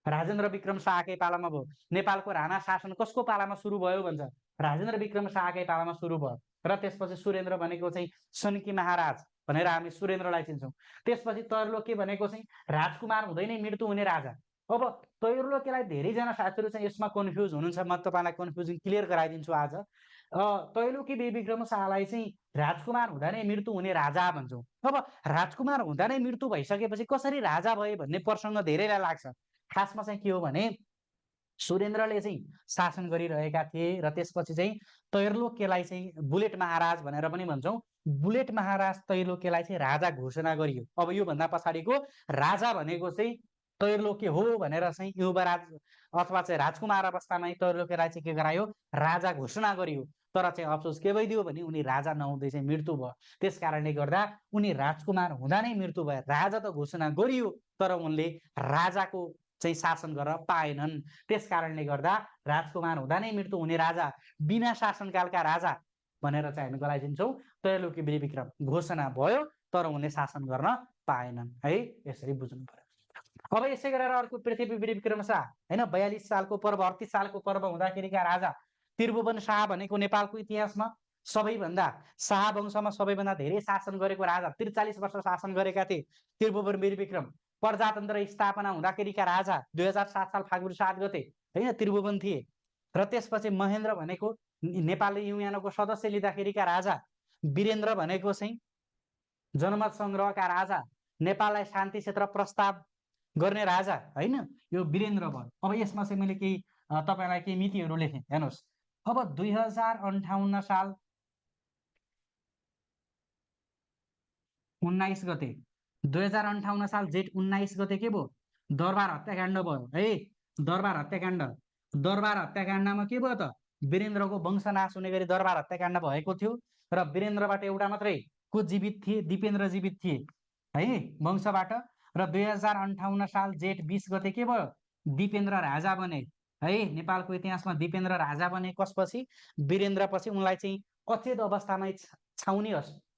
राजेन्द्र विक्रम शाहकै पालामा भयो। नेपालको राणा शासन कसको पालामा सुरु भयो भन्छ? राजेन्द्र विक्रम शाहकै पालामा सुरु भयो। र त्यसपछि सुरेन्द्र भनेको चाहिँ सनकी महाराज भनेर हामी सुरेन्द्रलाई चिन्छौँ। त्यसपछि त्रैलोक्य भनेको चाहिँ राजकुमार हुँदै नै मृत्यु हुने राजा। अब त्रैलोक्यलाई धेरैजना साथीहरू चाहिँ यसमा कन्फ्युज हुनुहुन्छ, म तपाईँलाई कन्फ्युजन क्लियर गराइदिन्छु आज। त्रैलोक्य वीरविक्रम शाहलाई चाहिँ राजकुमार हुँदा नै मृत्यु हुने राजा भन्छौँ। अब राजकुमार हुँदा नै मृत्यु भइसकेपछि कसरी राजा भए भन्ने प्रसङ्ग धेरैलाई लाग्छ। खासमा चाहिँ के हो भने सुरेन्द्रले चाहिँ शासन गरिरहेका थिए र त्यसपछि चाहिँ तैर्लोक्यलाई चाहिँ बुलेट महाराज भनेर पनि भन्छौँ। बुलेट महाराज तैर्लोक्यलाई चाहिँ राजा घोषणा गरियो। अब योभन्दा पछाडिको राजा भनेको चाहिँ तैर्लोक्य हो भनेर चाहिँ युवराज अथवा चाहिँ राजकुमार अवस्थामै तैर्लोक्यलाई चाहिँ के गरायो, राजा घोषणा गरियो। तर चाहिँ अफसोस के भइदियो भने उनी राजा नहुँदै चाहिँ मृत्यु भयो। त्यस कारणले गर्दा उनी राजकुमार हुँदा नै मृत्यु भयो। राजा त घोषणा गरियो तर उनले राजाको चाहिँ शासन गर्न पाएनन्। त्यस कारणले गर्दा राजकुमार हुँदा नै मृत्यु हुने राजा, बिना शासनकालका राजा भनेर चाहिँ हामी कसलाई दिन्छौँ, त्रैलोक्य वीरविक्रम घोषणा भयो तर उनले शासन गर्न पाएनन् है। यसरी बुझ्नु पर्यो। अब यसै गरेर अर्को पृथ्वी वीरविक्रम शाह हैन, 42 सालको पर्व 38 सालको पर्व हुँदाखेरिका राजा त्रिभुवन शाह भनेको नेपालको इतिहासमा सबैभन्दा शाह वंशमा सबैभन्दा धेरै शासन गरेको राजा, 43 वर्ष शासन गरेका थिए त्रिभुवन वीरविक्रम। प्रजातन्त्र स्थापना हुँदाखेरिका राजा 2007 साल फागुन 7 गते हैन त्रिभुवन थिए। र त्यसपछि महेन्द्र भनेको नेपाली युनियनको सदस्य लिँदाखेरिका राजा, वीरेन्द्र भनेको चाहिँ जनमत सङ्ग्रहका राजा, नेपाललाई शान्ति क्षेत्र प्रस्ताव गर्ने राजा हैन, यो वीरेन्द्र भयो। अब यसमा चाहिँ मैले केही तपाईलाई केही मितिहरू लेखेँ, हेर्नुहोस्। अब 2058 साल 19 गते 2058 साल जेठ 19 गते के भयो, दरबार हत्याकाण्ड भयो है। दरबार हत्याकाण्ड, दरबार हत्याकाण्डमा के भयो त, वीरेन्द्रको वंशनाश हुने गरी दरबार हत्याकाण्ड भएको थियो र वीरेन्द्रबाट एउटा मात्रै को जीवित थिए, दिपेन्द्र जीवित थिए है वंशबाट। र 2058 साल जेठ 20 गते के भयो, दिपेन्द्र राजा बने है। नेपालको इतिहासमा दिपेन्द्र राजा बने कसपछि, वीरेन्द्रपछि। उनलाई चाहिँ अचेत अवस्थामै छाउनी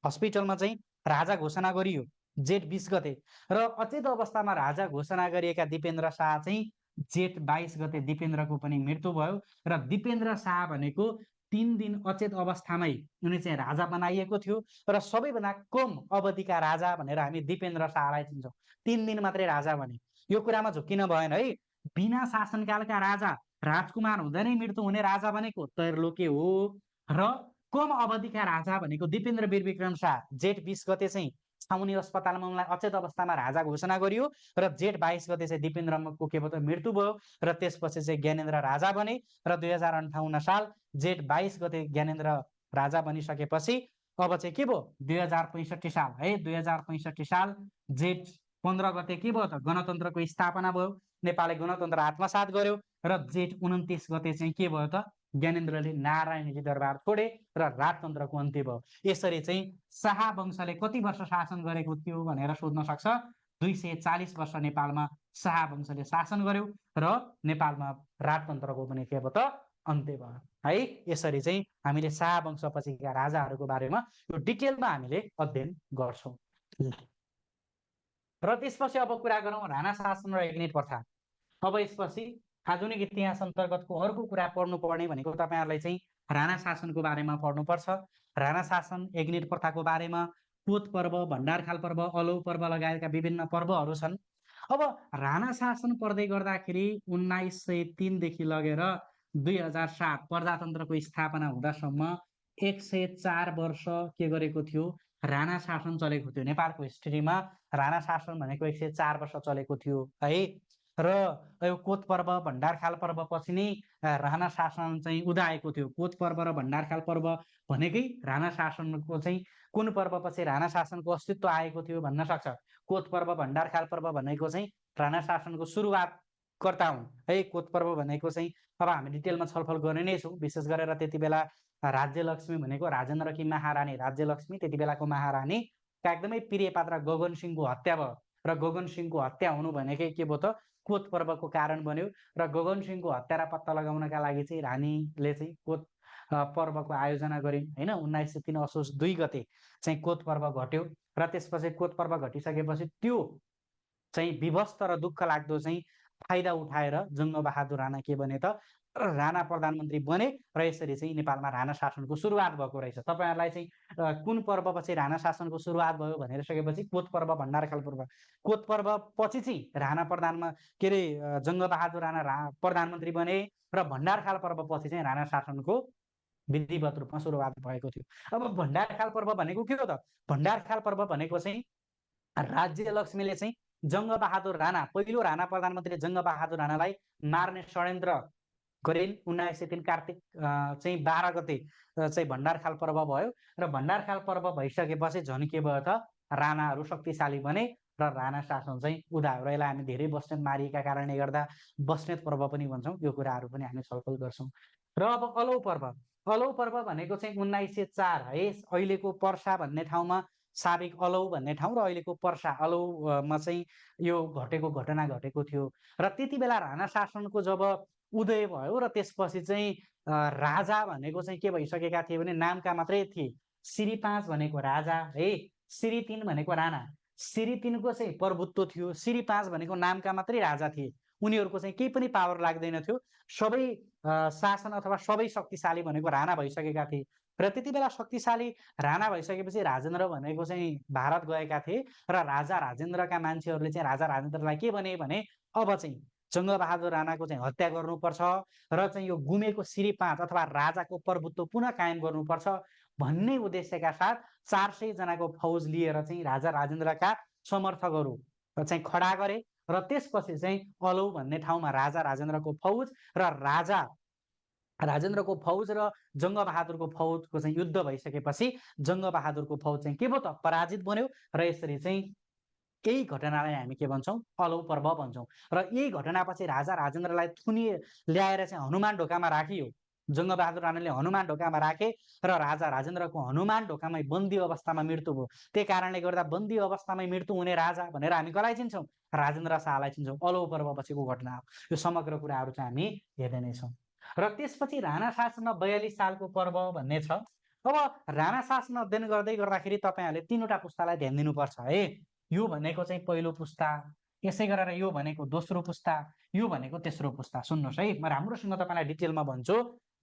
हस्पिटलमा चाहिँ राजा घोषणा गरियो जेठ 20 गते। र अचेत अवस्थामा राजा घोषणा गरिएका दिपेन्द्र शाह चाहिँ जेठ 22 गते दिपेन्द्रको पनि मृत्यु भयो। र दिपेन्द्र शाह भनेको 3 दिन अचेत अवस्थामै उनी चाहिँ राजा बनाइएको थियो र सबैभन्दा कम अवधिका राजा भनेर हामी दिपेन्द्र शाहलाई चिन्छौँ। 3 दिन मात्रै राजा बने। यो कुरामा झुक्किन भएन है। बिना शासनकालका राजा, राजकुमार हुँदै नै मृत्यु हुने राजा भनेको त्रैलोक्य हो र कम अवधिका राजा भनेको दिपेन्द्र वीरविक्रम शाह। जेठ 20 गते चाहिँ छाउनी अस्पतालमा उनलाई अचेत अवस्थामा राजा घोषणा गरियो र जेठ 22 गते चाहिँ दिपेन्द्रको के भयो, मृत्यु भयो र त्यसपछि चाहिँ ज्ञानेन्द्र राजा बने। र 2058 साल जेठ 22 गते ज्ञानेन्द्र राजा बनिसकेपछि अब चाहिँ के भयो, 2065 साल है, 2065 साल जेठ 15 गते के भयो त, गणतन्त्रको स्थापना भयो। नेपालले गणतन्त्र आत्मसात गर्यो र जेठ 29 गते चाहिँ के भयो त, ज्ञानेन्द्रले नारायणजी दरबार छोडे र राजतन्त्रको अन्त्य भयो। यसरी चाहिँ शाह वंशले कति वर्ष शासन गरेको थियो भनेर सोध्न सक्छ। 240 वर्ष नेपालमा शाह वंशले शासन गर्यो र नेपालमा राजतन्त्रको पनि के भयो त, अन्त्य भयो है। यसरी चाहिँ हामीले शाह वंशपछिका राजाहरूको बारेमा यो डिटेलमा हामीले अध्ययन गर्छौँ। र त्यसपछि अब कुरा गरौँ राणा शासन र एग्नेट प्रथा। अब यसपछि आधुनिक इतिहास अन्तर्गतको अर्को कुरा पढ्नुपर्ने भनेको तपाईँहरूलाई चाहिँ राणा शासनको बारेमा पढ्नुपर्छ। राणा शासन, एग्नेट प्रथाको बारेमा, कोत पर्व, भण्डारखाल पर्व, अलौ पर्व लगायतका विभिन्न पर्वहरू छन्। अब राणा शासन पढ्दै गर्दाखेरि 1903 देखि लगेर 2007 प्रजातन्त्रको स्थापना हुँदासम्म 104 वर्ष के गरेको थियो, राणा शासन चलेको थियो। नेपालको हिस्ट्रीमा राणा शासन भनेको 104 वर्ष चलेको थियो है। र यो कोत पर्व, भण्डारखाल पर्व पछि नै राणा शासन चाहिँ उदाएको थियो। कोत पर्व र भण्डारखाल पर्व भनेकै राणा शासनको चाहिँ कुन पर्वपछि राणा शासनको अस्तित्व आएको थियो भन्न सक्छ। कोत पर्व, भण्डारखाल पर्व भनेको चाहिँ राणा शासनको सुरुवातकर्ता हुन् है। कोत पर्व भनेको चाहिँ अब हामी डिटेलमा छलफल गर्ने नै छौँ। विशेष गरेर त्यति बेला राज्यलक्ष्मी भनेको राजेन्द्रकी महारानी, राज्यलक्ष्मी त्यति बेलाको महारानीका एकदमै प्रिय पात्र गगन सिंहको हत्या भयो र गगन सिंहको हत्या हुनु भनेकै के भयो त, कोत पर्वको कारण बन्यो। र गगन सिंहको हत्यारा पत्ता लगाउनका लागि चाहिँ रानीले चाहिँ कोत पर्वको आयोजना गरिन् हैन। 1903 असोज 2 गते चाहिँ कोत पर्व घट्यो र त्यसपछि कोत पर्व घटिसकेपछि त्यो चाहिँ विभस्त र दुःख लाग्दो चाहिँ फाइदा उठाएर जङ्गबहादुर राणा के बने त, राणा प्रधानमन्त्री बने र यसरी चाहिँ नेपालमा राणा शासनको सुरुवात भएको रहेछ। तपाईँहरूलाई चाहिँ कुन पर्वपछि राणा शासनको सुरुवात भयो भनेर सकेपछि कोत पर्व, भण्डारखाल पर्व। कोत पर्व पछि चाहिँ राणा प्रधानमा के अरे जङ्गबहादुर राणा प्रधानमन्त्री बने र भण्डारखाल पर्व पछि चाहिँ राणा शासनको विधिवत रूपमा सुरुवात भएको थियो। अब भण्डारखाल पर्व भनेको के हो त, भण्डारखाल पर्व भनेको चाहिँ राज्यलक्ष्मीले चाहिँ जङ्गबहादुर राणा, पहिलो राणा प्रधानमन्त्री जङ्गबहादुर राणालाई मार्ने षड्यन्त्र गरिन्। 1903 कार्तिक चाहिँ 12 गते चाहिँ भण्डारखाल पर्व भयो र भण्डारखाल पर्व भइसकेपछि झन् के भयो त, राणाहरू शक्तिशाली बने र राणा शासन चाहिँ उदायो र यसलाई हामी धेरै बस्नेत मारिएका कारणले गर्दा बस्नेत पर्व पनि भन्छौँ। यो कुराहरू पनि हामी छलफल गर्छौँ। र अब अलौ पर्व, अलौ पर्व भनेको चाहिँ 1904 है, अहिलेको पर्सा भन्ने ठाउँमा, साबिक अलौ भन्ने ठाउँ र अहिलेको पर्सा अलौमा चाहिँ यो घटेको घटना घटेको थियो। र त्यति बेला राणा शासनको जब उदय भयो र त्यसपछि चाहिँ राजा भनेको चाहिँ के भइसकेका थिए भने नामका मात्रै थिए। श्री 5 भनेको राजा है, श्री 3 भनेको राणा, श्री 3 को चाहिँ प्रभुत्व थियो, श्री 5 भनेको नामका मात्रै राजा थिए। उनीहरूको चाहिँ केही पनि पावर लाग्दैन थियो। सबै शासन अथवा सबै शक्तिशाली भनेको राणा भइसकेका थिए र त्यति बेला शक्तिशाली राणा भइसकेपछि राजेन्द्र भनेको चाहिँ भारत गएका थिए र राजा राजेन्द्रका मान्छेहरूले चाहिँ राजा राजेन्द्रलाई के भने अब चाहिँ जङ्गबहादुर राणाको चाहिँ हत्या गर्नुपर्छ र चाहिँ यो गुमेको श्री 5 अथवा राजाको प्रभुत्व पुनः कायम गर्नुपर्छ भन्ने उद्देश्यका साथ 400 जनाको फौज लिएर चाहिँ राजा राजेन्द्रका समर्थकहरू चाहिँ खडा गरे र त्यसपछि चाहिँ अलौ भन्ने ठाउँमा राजा राजेन्द्रको फौज र राजा राजेन्द्रको फौज र जङ्गबहादुरको फौजको चाहिँ युद्ध भइसकेपछि जङ्गबहादुरको फौज चाहिँ के भयो त, पराजित बन्यो र यसरी चाहिँ यही घटनालाई हामी के भन्छौँ, अलौ पर्व भन्छौँ। र यही घटनापछि राजा राजेन्द्रलाई थुनिए ल्याएर चाहिँ हनुमान ढोकामा राखियो। जङ्गबहादुर राणाले हनुमान ढोकामा राखे र राजा राजेन्द्रको हनुमान ढोकामै बन्दी अवस्थामा मृत्यु भयो। त्यही कारणले गर्दा बन्दी अवस्थामै मृत्यु हुने राजा भनेर हामी कसलाई चिन्छौँ, राजेन्द्र शाहलाई चिन्छौँ। अलौ पर्व पछिको घटना हो। यो समग्र कुराहरू चाहिँ हामी हेर्दै नै छौँ। र त्यसपछि राणा शासन 42 सालको पर्व भन्ने छ। अब राणा शासन अध्ययन गर्दै गर्दाखेरि तपाईँहरूले 3वटा पुस्तालाई ध्यान दिनुपर्छ है। यो भनेको चाहिँ पहिलो पुस्ता, यसै गरेर यो भनेको दोस्रो पुस्ता, यो भनेको तेस्रो पुस्ता। सुन्नुहोस् है, म राम्रोसँग तपाईँलाई डिटेलमा भन्छु।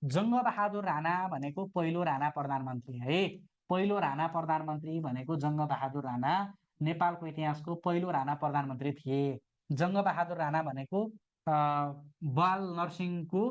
जङ्गबहादुर राणा भनेको पहिलो राणा प्रधानमन्त्री है। पहिलो राणा प्रधानमन्त्री भनेको जङ्गबहादुर राणा नेपालको इतिहासको पहिलो राणा प्रधानमन्त्री थिए। जङ्गबहादुर राणा भनेको बाल नरसिंहको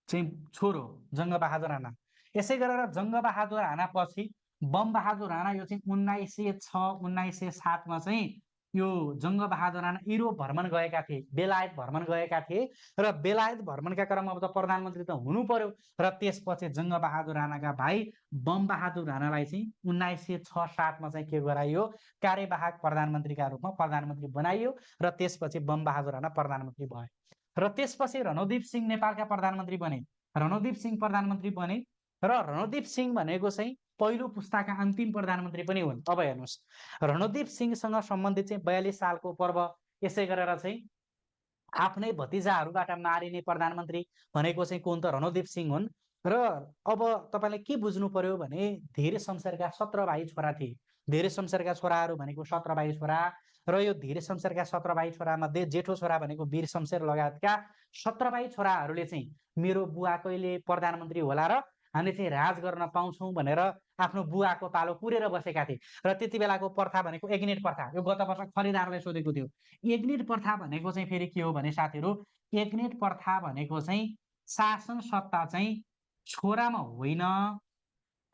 चाहिँ छोरो जङ्गबहादुर राणा। यसै गरेर जङ्गबहादुर राणा पछि बमबहादुर राणा, यो चाहिँ 1906 1907 मा चाहिँ यो जङ्गबहादुर राणा युरोप भ्रमण गएका थिए, बेलायत भ्रमण गएका थिए र बेलायत भ्रमणका क्रममा अब त प्रधानमन्त्री त हुनु पर्यो र त्यसपछि जङ्गबहादुर राणाका भाइ बमबहादुर राणालाई चाहिँ 1906-07 मा चाहिँ के गराइयो, कार्यवाहक प्रधानमन्त्रीका रूपमा प्रधानमन्त्री बनाइयो र त्यसपछि बमबहादुर राणा प्रधानमन्त्री भए। र त्यसपछि रणदीप सिंह नेपालका प्रधानमन्त्री बने। रणदीप सिंह प्रधानमन्त्री बने र रणदीप सिंह भनेको चाहिँ पहिलो पुस्ताका अन्तिम प्रधानमन्त्री पनि हुन्। अब हेर्नुहोस्, रणदीप सिंहसँग सम्बन्धित चाहिँ 42 सालको पर्व, यसै गरेर चाहिँ आफ्नै भतिजाहरूबाट मारिने प्रधानमन्त्री भनेको चाहिँ कोन त, रणदीप सिंह हुन्। र अब तपाईँले के बुझ्नु पर्यो भने धीर शमशेरका 17 भाइ छोरा थिए। धीर शमशेरका छोराहरू भनेको 17 भाइ छोरा र यो धीर शमशेरका 17 भाइ छोरा मध्ये जेठो छोरा भनेको वीर शमशेर लगायतका 17 भाइ छोराहरूले चाहिँ मेरो बुवा कहिले प्रधानमन्त्री होला र हामी चाहिँ राज गर्न पाउँछौँ भनेर आफ्नो बुवाको पालो पुरेर बसेका थिए। र त्यति बेलाको प्रथा भनेको एग्नेट प्रथा। यो गत वर्ष खरिदारले सोधेको थियो। एग्नेट प्रथा भनेको चाहिँ फेरि के हो भने साथीहरू, एग्नेट प्रथा भनेको चाहिँ शासन सत्ता चाहिँ छोरामा होइन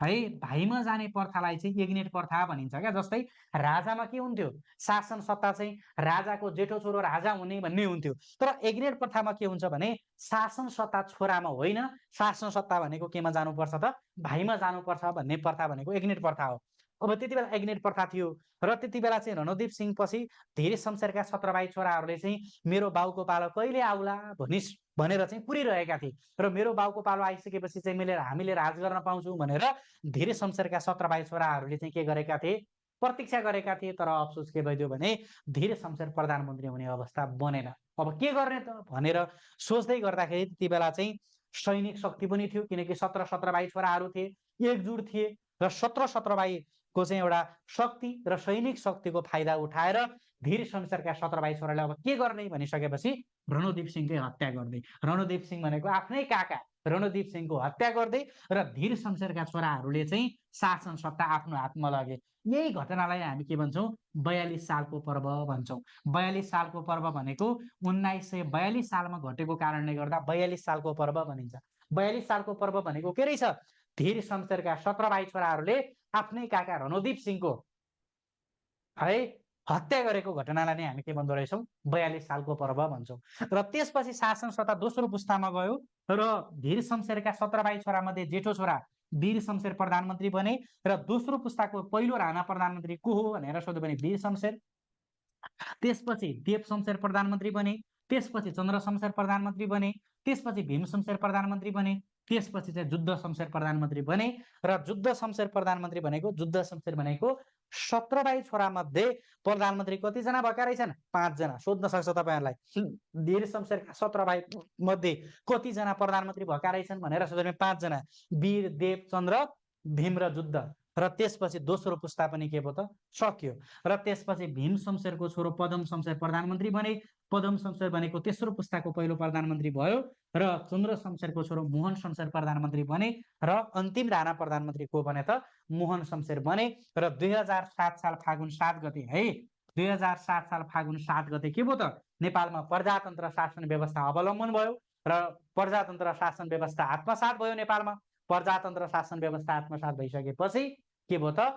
है, भाइमा जाने प्रथालाई चाहिँ एग्नेट प्रथा भनिन्छ क्या। जस्तै राजामा के हुन्थ्यो, शासन सत्ता चाहिँ राजाको जेठो छोरो राजा हुने भन्ने हुन्थ्यो। तर एग्नेट प्रथामा के हुन्छ भने शासन सत्ता छोरामा होइन, शासन सत्ता भनेको केमा जानुपर्छ त, भाइमा जानुपर्छ भन्ने प्रथा भनेको एग्नेट प्रथा हो। अब त्यति बेला एग्नेट प्रथा थियो र त्यति बेला चाहिँ रणदीप सिंह पछि धीर शमशेरका 17 भाइ छोराहरूले चाहिँ मेरो बाउको पालो कहिले आउला भनेर चाहिँ कुरिरहेका थिए र मेरो बाउको पालो आइसकेपछि चाहिँ हामीले राज गर्न पाउँछौँ भनेर धीर शमशेरका 17 भाइ छोराहरूले चाहिँ के गरेका थिए, प्रतीक्षा गरेका थिए। तर अफसोस के भइदियो भने धीर शमशेर प्रधानमन्त्री हुने अवस्था बनेन। अब के गर्ने त भनेर सोच्दै गर्दाखेरि त्यति बेला चाहिँ सैनिक शक्ति पनि थियो, किनकि 17 भाइ छोराहरू थिए, एकजुट थिए र 17 भाइको चाहिँ एउटा शक्ति र सैनिक शक्तिको फाइदा उठाएर धीर शमशेरका 17 भाइ छोराले अब के गर्ने भनिसकेपछि रणदीप सिंहकै हत्या गर्दै, रणदीप सिंह भनेको आफ्नै काका रणदीप सिंहको हत्या गर्दै र धीर शमशेरका छोराहरूले चाहिँ शासन सत्ता आफ्नो हातमा लगे। यही घटनालाई हामी के भन्छौँ, 42 सालको पर्व भन्छौँ। 42 सालको पर्व भनेको 1942 सालमा घटेको कारणले गर्दा 42 सालको पर्व भनिन्छ। 42 सालको पर्व भनेको के रहेछ, धीर शमशेरका 17 भाइ छोराहरूले आफ्नै काका रणदीप सिंहको है हत्या गरेको घटनालाई नै हामी के भन्दो रहेछौँ 42 सालको पर्व भन्छौँ। र त्यसपछि शासन सत्ता दोस्रो पुस्तामा गयो र वीर शमशेरका 17 भाइ छोरा मध्ये जेठो छोरा वीर शमशेर प्रधानमन्त्री बने र दोस्रो पुस्ताको पहिलो राणा प्रधानमन्त्री को हो भनेर सोध्यो भने वीर शमशेर। त्यसपछि देव शमशेर प्रधानमन्त्री बने, त्यसपछि चन्द्र शमशेर प्रधानमन्त्री बने, त्यसपछि भीम शमशेर प्रधानमन्त्री बने, त्यसपछि चाहिँ जुद्ध शमशेर प्रधानमन्त्री बने र जुद्ध शमशेर प्रधानमन्त्री जुद्ध शमशेर भनेको 17 भाइ छोरा मध्ये प्रधानमन्त्री कतिजना भएका रहेछन् 5 जना। सोध्न सक्छ तपाईहरुलाई वीर शमशेरका 17 भाइ मध्ये कतिजना प्रधानमन्त्री भएका रहेछन् भनेर सोध्यो भने 5 जना वीर देव चन्द्र भीम र जुद्ध। र त्यसपछि दोस्रो पुस्ता पनि के भयो त सक्यो। र त्यसपछि भीम शमशेरको छोरो पदम शमशेर प्रधानमन्त्री बने। पदम शमशेर भनेको तेस्रो पुस्ताको पहिलो प्रधानमन्त्री भयो र चन्द्र शमशेरको छोरो मोहन शमशेर प्रधानमन्त्री बने र अन्तिम राणा प्रधानमन्त्री को बने त मोहन शमशेर बने। र 2007 साल फागुन 7 गते है 2007 साल फागुन 7 गते के भयो त नेपालमा प्रजातन्त्र शासन व्यवस्था अवलम्बन भयो र प्रजातन्त्र शासन व्यवस्था आत्मसात भयो। नेपालमा प्रजातन्त्र शासन व्यवस्था आत्मसात भइसकेपछि के भयो त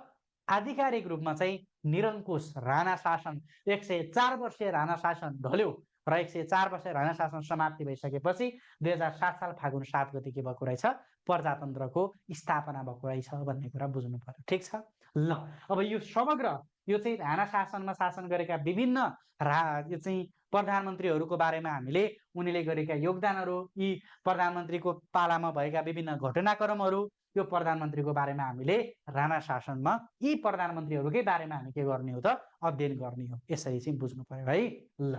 आधिकारिक रूपमा चाहिँ निरङ्कुश राणा शासन 104 वर्षीय राणा शासन ढल्यो र 104 वर्षीय राणा शासन समाप्ति भइसकेपछि 2007 साल फागुन 7 गते के भएको रहेछ प्रजातन्त्रको स्थापना भएको रहेछ भन्ने कुरा बुझ्नु पर्यो। ठिक छ ल। अब यो समग्र यो चाहिँ राणा शासनमा शासन गरेका विभिन्न यो चाहिँ प्रधानमन्त्रीहरूको बारेमा हामीले उनीले गरेका योगदानहरू, यी प्रधानमन्त्रीको पालामा भएका विभिन्न घटनाक्रमहरू, यो प्रधानमन्त्रीको बारेमा हामीले राणा शासनमा यी प्रधानमन्त्रीहरूकै बारेमा हामी के गर्ने हो त अध्ययन गर्ने हो। यसरी चाहिँ बुझ्नु पर्यो है ल।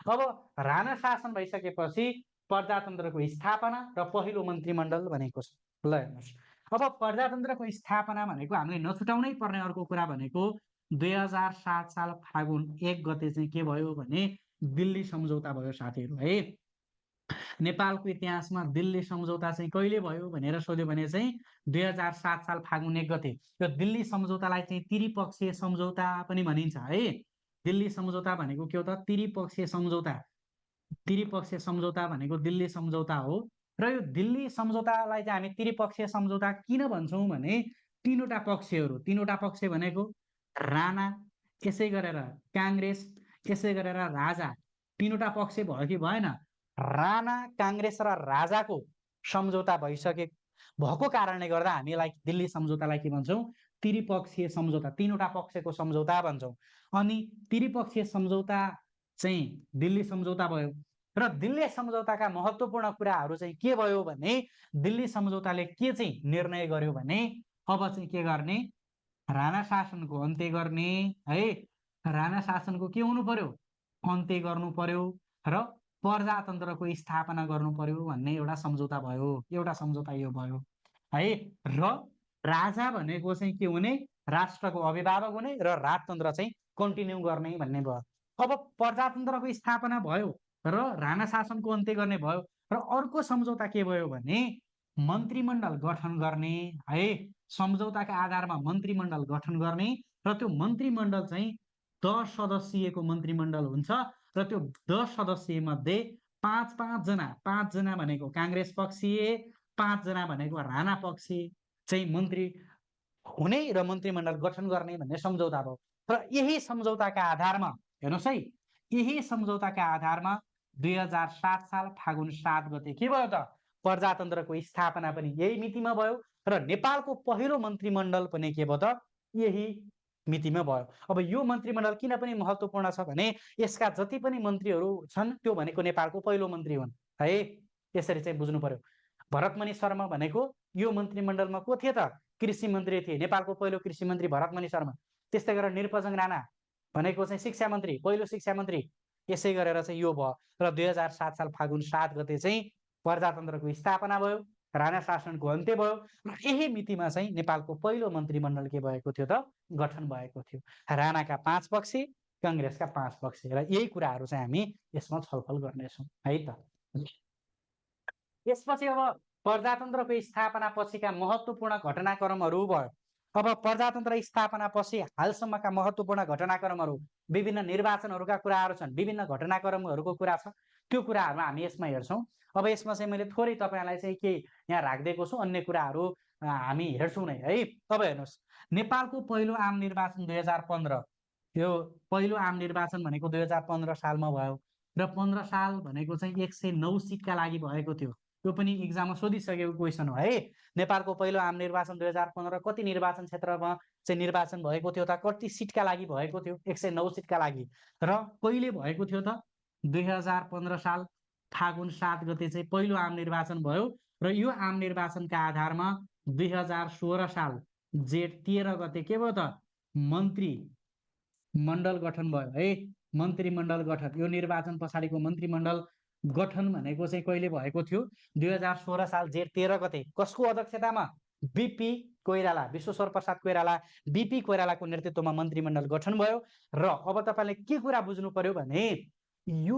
अब राणा शासन भइसकेपछि प्रजातन्त्रको स्थापना र पहिलो मन्त्रीमण्डल भनेको छ। ल हेर्नुहोस्, अब प्रजातन्त्रको स्थापना भनेको हामीले नछुटाउनै पर्ने अर्को कुरा भनेको 2007 साल फागुन 1 गते चाहिँ के भयो भने दिल्ली सम्झौता भयो साथीहरू है। नेपालको इतिहासमा दिल्ली सम्झौता चाहिँ कहिले भयो भनेर सोध्यो भने चाहिँ 2007 साल फागुन 1 गते। यो दिल्ली सम्झौतालाई चाहिँ त्रिपक्षीय सम्झौता पनि भनिन्छ है। दिल्ली सम्झौता भनेको के हो त त्रिपक्षीय सम्झौता। त्रिपक्षीय सम्झौता भनेको दिल्ली सम्झौता हो। र यो दिल्ली सम्झौतालाई चाहिँ हामी त्रिपक्षीय सम्झौता किन भन्छौँ भने तीनवटा पक्षहरू, तीनवटा पक्ष भनेको राणा, यसै गरेर काङ्ग्रेस, यसै गरेर राजा, तीनवटा पक्ष भयो कि भएन। राणा, काङ्ग्रेस र राजाको सम्झौता भएको कारणले गर्दा हामीलाई दिल्ली सम्झौतालाई के भन्छौँ त्रिपक्षीय सम्झौता, तीनवटा पक्षको सम्झौता भन्छौँ। अनि त्रिपक्षीय सम्झौता चाहिँ दिल्ली सम्झौता भयो। र दिल्ली सम्झौताका महत्त्वपूर्ण कुराहरू चाहिँ के भयो भने दिल्ली सम्झौताले के चाहिँ निर्णय गर्यो भने अब चाहिँ के गर्ने राणा शासनको अन्त्य गर्ने है। राणा शासनको के हुनु पर्यो अन्त्य गर्नु पर्यो र प्रजातन्त्रको स्थापना गर्नु पर्यो भन्ने एउटा सम्झौता भयो। एउटा सम्झौता यो भयो है। र राजा भनेको चाहिँ के हुने राष्ट्रको अभिभावक हुने र राजतन्त्र चाहिँ कन्टिन्यू गर्ने भन्ने भयो। अब प्रजातन्त्रको स्थापना भयो र राणा शासनको अन्त्य गर्ने भयो र अर्को सम्झौता के भयो भने मन्त्रीमण्डल गठन गर्ने है। सम्झौताका आधारमा मन्त्रीमण्डल गठन गर्ने र त्यो मन्त्रीमण्डल चाहिँ 10 सदस्यको मन्त्रीमण्डल हुन्छ र त्यो 10 सदस्य मध्ये 5 जना भनेको काङ्ग्रेस पक्षीय, 5 जना भनेको राणा पक्षी चाहिँ मन्त्री हुने र मन्त्रीमण्डल गठन गर्ने भन्ने सम्झौता भयो। र यही सम्झौताका आधारमा हेर्नुहोस् है, यही सम्झौताका आधारमा 2007 साल फागुन 7 गते के भयो त प्रजातन्त्रको स्थापना पनि यही मितिमा भयो र नेपालको पहिलो मन्त्रीमण्डल पनि के भयो त यही मितिमा भयो। अब यो मन्त्रीमण्डल किन पनि महत्त्वपूर्ण छ भने यसका जति पनि मन्त्रीहरू छन् त्यो भनेको नेपालको पहिलो मन्त्री हुन् है। यसरी चाहिँ बुझ्नु पर्यो। भरतमणि शर्मा भनेको यो मन्त्रीमण्डलमा को थिए त कृषि मन्त्री थिए, नेपालको पहिलो कृषि मन्त्री भरतमणि शर्मा। त्यस्तै गरेर निरपजङ राणा भनेको चाहिँ शिक्षा मन्त्री, पहिलो शिक्षा मन्त्री। यसै गरेर चाहिँ यो भयो र 2007 साल फागुन 7 गते चाहिँ प्रजातन्त्रको स्थापना भयो, राणा शासनको अन्त्य भयो र यही मितिमा चाहिँ नेपालको पहिलो मन्त्रीमण्डल के भएको थियो त गठन भएको थियो। राणाका 5 पक्षी, काङ्ग्रेसका 5 पक्षी र यही कुराहरू चाहिँ हामी यसमा छलफल गर्नेछौँ है त। यसपछि अब प्रजातन्त्रको स्थापना पछिका महत्त्वपूर्ण घटनाक्रमहरू भयो। अब प्रजातन्त्र स्थापना पछि हालसम्मका महत्त्वपूर्ण घटनाक्रमहरू विभिन्न निर्वाचनहरूका कुराहरू छन्, विभिन्न घटनाक्रमहरूको कुरा छ, त्यो कुराहरू हामी यसमा हेर्छौँ। अब यसमा चाहिँ मैले थोरै तपाईँलाई चाहिँ के यहाँ राखिदिएको छु, अन्य कुराहरू हामी हेर्छौँ नै है। अब हेर्नुहोस्, नेपालको पहिलो आम निर्वाचन 2015 यो पहिलो आम निर्वाचन भनेको 2015 सालमा भयो र 15 साल भनेको चाहिँ 109 सिटका लागि भएको थियो। यो पनि इक्जाममा सोधिसकेको क्वेसन हो है। नेपालको पहिलो आम निर्वाचन 2015 कति निर्वाचन क्षेत्रमा चाहिँ निर्वाचन भएको थियो त, कति सिटका लागि भएको थियो? 109 सिटका लागि। र कहिले भएको थियो त? 2015 साल फागुन 7 गते चाहिँ पहिलो आम निर्वाचन भयो र यो आम निर्वाचनका आधारमा 2016 साल जेठ 13 गते के भयो त? मन्त्री मण्डल गठन भयो है। मन्त्रीमण्डल गठन, यो निर्वाचन पछाडिको मन्त्रीमण्डल गठन भनेको चाहिँ कहिले भएको थियो? 2016 साल जेठ 13 गते। कसको अध्यक्षतामा? बिपी कोइराला, विश्वेश्वर प्रसाद कोइराला, बिपी कोइरालाको नेतृत्वमा मन्त्रीमण्डल गठन भयो। र अब तपाईँले के कुरा बुझ्नु पर्यो भने यो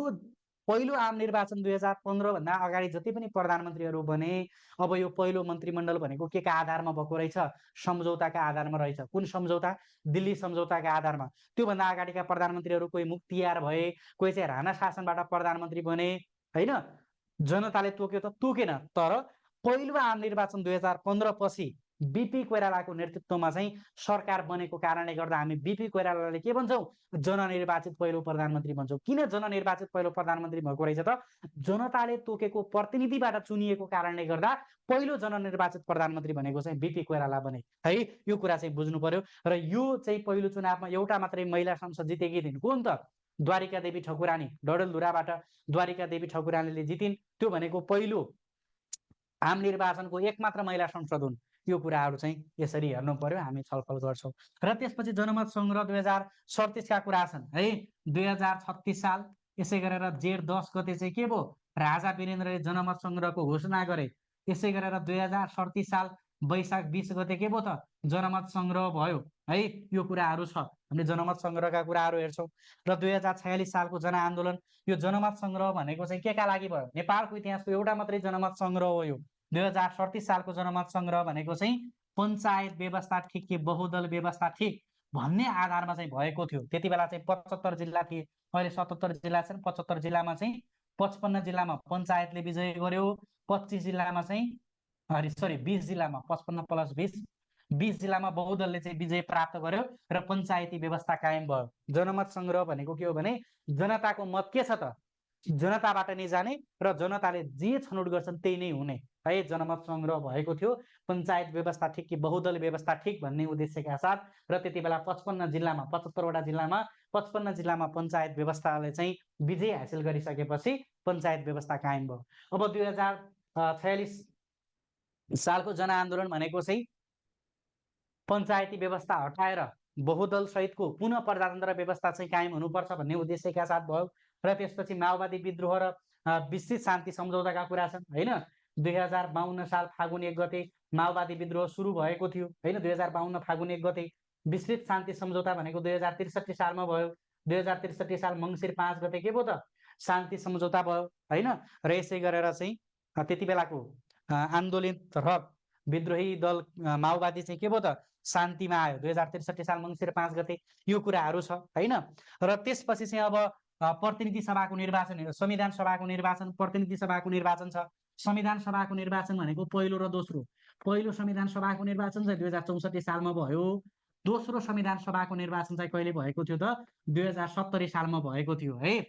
पहिलो आम निर्वाचन 2015 भन्दा अगाडि जति पनि प्रधानमन्त्रीहरू बने, अब यो पहिलो मन्त्रीमण्डल भनेको के का आधारमा भएको रहेछ? सम्झौताका आधारमा रहेछ। कुन सम्झौता? दिल्ली सम्झौताका आधारमा। त्योभन्दा अगाडिका प्रधानमन्त्रीहरू कोही मुख्तियार भए, कोही चाहिँ राणा शासनबाट प्रधानमन्त्री बने होइन। जनताले तोक्यो त तोकेन, तर पहिलो आम निर्वाचन 2015 पछि बिपी कोइरालाको नेतृत्वमा चाहिँ सरकार बनेको कारणले गर्दा हामी बिपी कोइरालाले के भन्छौँ? जननिर्वाचित पहिलो प्रधानमन्त्री भन्छौँ। किन जननिर्वाचित पहिलो प्रधानमन्त्री भएको रहेछ त? जनताले तोकेको प्रतिनिधिबाट चुनिएको कारणले गर्दा पहिलो जननिर्वाचित प्रधानमन्त्री भनेको चाहिँ बिपी कोइराला बने है। यो कुरा चाहिँ बुझ्नु पर्यो। र यो चाहिँ पहिलो चुनावमा एउटा मात्रै महिला सांसद जितेकी थिइन्। कुन त? द्वारिका देवी ठकुरानी, डडेलधुराबाट द्वारिका देवी ठकुरानीले जितिन्। त्यो भनेको पहिलो आम निर्वाचनको एकमात्र महिला संसद हुन्। यो कुराहरू चाहिँ यसरी हेर्नु पर्यो, हामी छलफल गर्छौँ। र त्यसपछि जनमत सङ्ग्रह 2037 का कुरा छन् है। 2036 साल यसै गरेर जेठ 10 गते चाहिँ के भयो? राजा वीरेन्द्रले जनमत सङ्ग्रहको घोषणा गरे। यसै गरेर 2037 साल वैशाख 20 गते के भयो त? जनमत सङ्ग्रह भयो है। यो कुराहरू छ, हामीले जनमत सङ्ग्रहका कुराहरू हेर्छौँ। र 2046 सालको जनआन्दोलन, यो जनमत सङ्ग्रह भनेको चाहिँ के का लागि भयो? नेपालको इतिहासको एउटा मात्रै जनमत सङ्ग्रह हो यो। 2037 सालको जनमत सङ्ग्रह भनेको चाहिँ पञ्चायत व्यवस्था ठिक कि बहुदल व्यवस्था ठिक भन्ने आधारमा चाहिँ भएको थियो। त्यति बेला चाहिँ 75 जिल्ला थिए, अहिले 77 जिल्ला छन्। 75 जिल्लामा चाहिँ 55 जिल्लामा पञ्चायतले विजय गर्यो, 25 जिल्लामा चाहिँ 20 जिल्लामा 55 + 20 जिल्लामा बहुदलले चाहिँ विजय प्राप्त गर्यो र पञ्चायती व्यवस्था कायम भयो। जनमत सङ्ग्रह भनेको के हो भने जनताको मत के छ त? जनताबाट नै जाने र जनताले जे छनौट गर्छन् त्यही नै हुने है। जनमत सङ्ग्रह भएको थियो पञ्चायत व्यवस्था ठिक कि बहुदल व्यवस्था ठिक भन्ने उद्देश्यका साथ। र त्यति बेला 55 जिल्लामा 75वटा जिल्लामा 55 जिल्लामा पञ्चायत व्यवस्थाले चाहिँ विजय हासिल गरिसकेपछि पञ्चायत व्यवस्था कायम भयो। अब 2046 सालको जनआन्दोलन भनेको चाहिँ पञ्चायती व्यवस्था हटाएर बहुदल सहितको पुनः प्रजातन्त्र व्यवस्था चाहिँ कायम हुनुपर्छ भन्ने उद्देश्यका साथ भयो। र त्यसपछि माओवादी विद्रोह र विस्तृत शान्ति सम्झौताका कुरा छन् होइन। 2052 साल फागुन 1 गते माओवादी विद्रोह सुरु भएको थियो होइन। 2052 फागुन 1 गते। विस्तृत शान्ति सम्झौता भनेको 2063 सालमा भयो। 2063 साल मङ्सिर 5 गते के भयो त? शान्ति सम्झौता भयो होइन। र यसै गरेर चाहिँ त्यति बेलाको आन्दोलित र विद्रोही दल माओवादी चाहिँ के भयो त? शान्तिमा आयो 2063 साल मङ्सिर 5 गते। यो कुराहरू छ होइन। र त्यसपछि चाहिँ अब प्रतिनिधि सभाको निर्वाचन, संविधान सभाको निर्वाचन, प्रतिनिधि सभाको निर्वाचन छ। संविधान सभाको निर्वाचन भनेको पहिलो र दोस्रो। पहिलो संविधान सभाको निर्वाचन चाहिँ 2064 सालमा भयो। दोस्रो संविधान सभाको निर्वाचन चाहिँ कहिले भएको थियो त? 2070 सालमा भएको थियो है।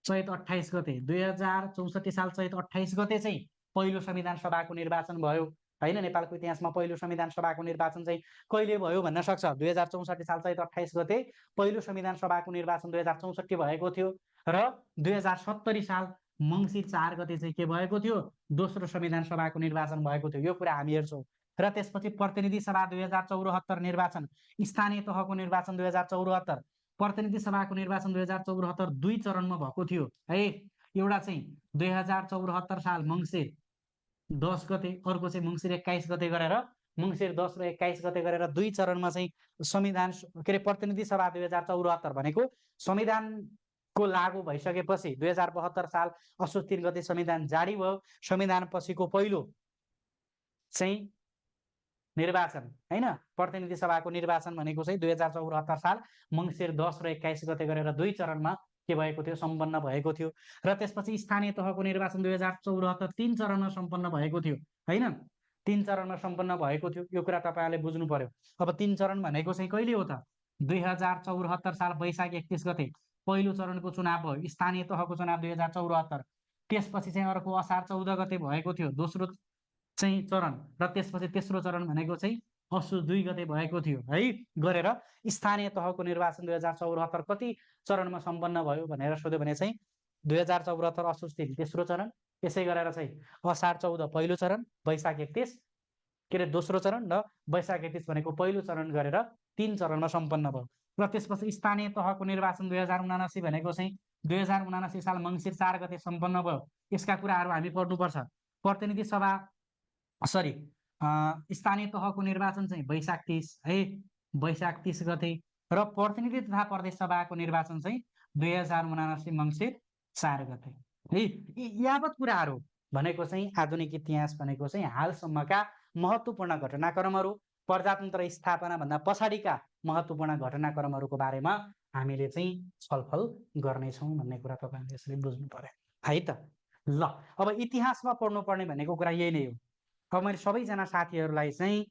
चैत 28 गते 2064 साल चैत 28 गते चाहिँ पहिलो संविधान सभाको निर्वाचन भयो होइन। नेपालको इतिहासमा पहिलो संविधान सभाको निर्वाचन चाहिँ कहिले भयो भन्न सक्छ? 2064 साल चैत 28 गते पहिलो संविधान सभाको निर्वाचन 2064 भएको थियो। र 2070 साल मङ्सिर 4 गते चाहिँ के भएको थियो? दोस्रो संविधान सभाको निर्वाचन भएको थियो। यो कुरा हामी हेर्छौँ। र त्यसपछि प्रतिनिधि सभा 2074 निर्वाचन, स्थानीय तहको निर्वाचन 2074, प्रतिनिधि सभाको निर्वाचन 2074 दुई चरणमा भएको थियो है। एउटा चाहिँ 2074 साल मङ्सिर 10 गते, अर्को चाहिँ मङ्सिर 21 गते गरेर, मङ्सिर 10 र 21 गते गरेर दुई चरणमा चाहिँ संविधान के अरे प्रतिनिधि सभा 2074 भनेको संविधानको लागू भइसकेपछि 2072 साल असोज 3 गते संविधान जारी भयो। संविधान पछिको पहिलो चाहिँ निर्वाचन होइन, प्रतिनिधि सभाको निर्वाचन भनेको चाहिँ 2074 साल मङ्सिर 10 र 21 गते गरेर दुई चरणमा के भएको थियो? सम्पन्न भएको थियो। र त्यसपछि स्थानीय तहको निर्वाचन 2074 तीन चरणमा सम्पन्न भएको थियो होइन। तीन चरणमा सम्पन्न भएको थियो। यो कुरा तपाईँहरूले बुझ्नु पर्यो। अब तीन चरण भनेको चाहिँ कहिले हो त? 2074 साल वैशाख 31 गते पहिलो चरणको चुनाव भयो, स्थानीय तहको चुनाव 2074। त्यसपछि चाहिँ अर्को असार 14 गते भएको थियो दोस्रो चाहिँ चरण, र त्यसपछि तेस्रो चरण भनेको चाहिँ असोज 2 गते भएको थियो है। गरेर स्थानीय तहको निर्वाचन 2074 कति चरणमा सम्पन्न भयो भनेर सोध्यो भने चाहिँ 2074 असोज 3 तेस्रो चरण, यसै गरेर चाहिँ असार 14 पहिलो चरण, वैशाख 31 के अरे दोस्रो चरण, र वैशाख 31 भनेको पहिलो चरण गरेर 3 चरणमा सम्पन्न भयो। र त्यसपछि स्थानीय तहको निर्वाचन 2079 भनेको चाहिँ 2079 साल मङ्सिर 4 गते सम्पन्न भयो। यसका कुराहरू हामी पढ्नुपर्छ। प्रतिनिधि सभा सरी स्थानीय तहको निर्वाचन चाहिँ वैशाख 30 है, वैशाख 30 गते, र प्रतिनिधि तथा प्रदेश सभाको निर्वाचन चाहिँ 2079 मङ्सिर 4 गते है। यावत कुराहरू भनेको चाहिँ आधुनिक इतिहास भनेको चाहिँ हालसम्मका महत्त्वपूर्ण घटनाक्रमहरू, प्रजातन्त्र स्थापना भन्दा पछाडिका महत्त्वपूर्ण घटनाक्रमहरूको बारेमा हामीले चाहिँ छलफल गर्नेछौँ भन्ने कुरा तपाईँहरूले यसरी बुझ्नु पर्यो है त। ल अब इतिहासमा पढ्नुपर्ने भनेको कुरा यही नै हो। अब मैले सबैजना साथीहरूलाई चाहिँ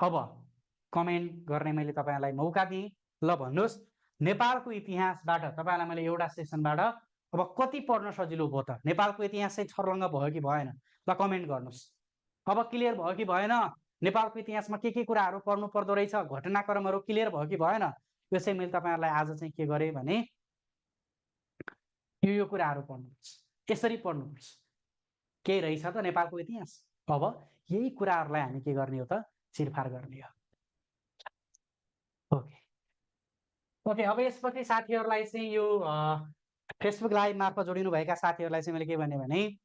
अब कमेन्ट गर्ने मैले तपाईँलाई मौका दिएँ। ल भन्नुहोस्, नेपालको इतिहासबाट तपाईँलाई मैले एउटा सेसनबाट अब कति पढ्न सजिलो भयो त? नेपालको इतिहास चाहिँ छर्लङ्ग भयो कि भएन? ल कमेन्ट गर्नुहोस्। अब क्लियर भयो कि भएन? नेपालको इतिहासमा के कुराहरू पढ्नु पर्दो रहेछ, घटनाक्रमहरू क्लियर भयो कि भएन? यो चाहिँ मैले तपाईँहरूलाई आज चाहिँ के गरेँ भने यो कुराहरू पढ्नुपर्छ, यसरी पढ्नुपर्छ। के रहेछ त नेपालको इतिहास? अब यही कुराहरूलाई हामी के गर्ने हो त? चिरफार गर्ने हो। ओके ओके अब यसपछि साथीहरूलाई चाहिँ यो फेसबुक लाइभ मार्फत जोडिनुभएका साथीहरूलाई चाहिँ मैले के भने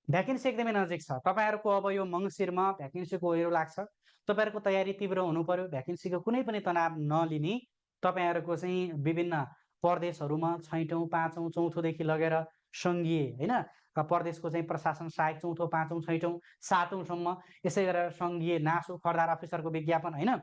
भ्याकेन्सी एकदमै नजिक छ। तपाईँहरूको अब यो मङ्सिरमा भ्याकेन्सीको ओहिरो लाग्छ। तपाईँहरूको तयारी तीव्र हुनु पर्यो। भ्याकेन्सीको कुनै पनि तनाव नलिने, तपाईँहरूको चाहिँ विभिन्न प्रदेशहरूमा 6औँ 5औँ 4थोदेखि लगेर सङ्घीय होइन प्रदेशको चाहिँ प्रशासन सहायक 4थो 5औँ 6औँ 7औँसम्म, यसै गरेर सङ्घीय नासु खर्दार अफिसरको विज्ञापन होइन,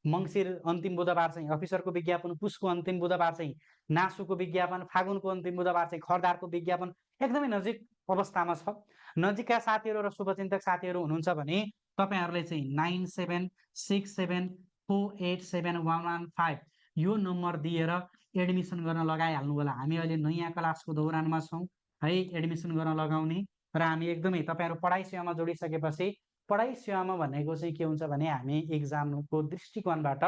मङ्सिर अन्तिम बुधबार चाहिँ अफिसरको विज्ञापन, पुसको अन्तिम बुधबार चाहिँ नासुको विज्ञापन, फागुनको अन्तिम बुधबार चाहिँ खर्दारको विज्ञापन एकदमै नजिक अवस्थामा छ। नजिकका साथीहरू र शुभचिन्तक साथीहरू हुनुहुन्छ भने तपाईँहरूले चाहिँ 9767487115 यो नम्बर दिएर एडमिसन गर्न लगाइहाल्नु होला। हामी अहिले नयाँ क्लासको दौरानमा छौँ है, एडमिसन गर्न लगाउने, र हामी एकदमै तपाईँहरू पढाइ सेवामा जोडिसकेपछि पढाइ सेवामा भनेको चाहिँ के हुन्छ भने हामी एक्जामको दृष्टिकोणबाट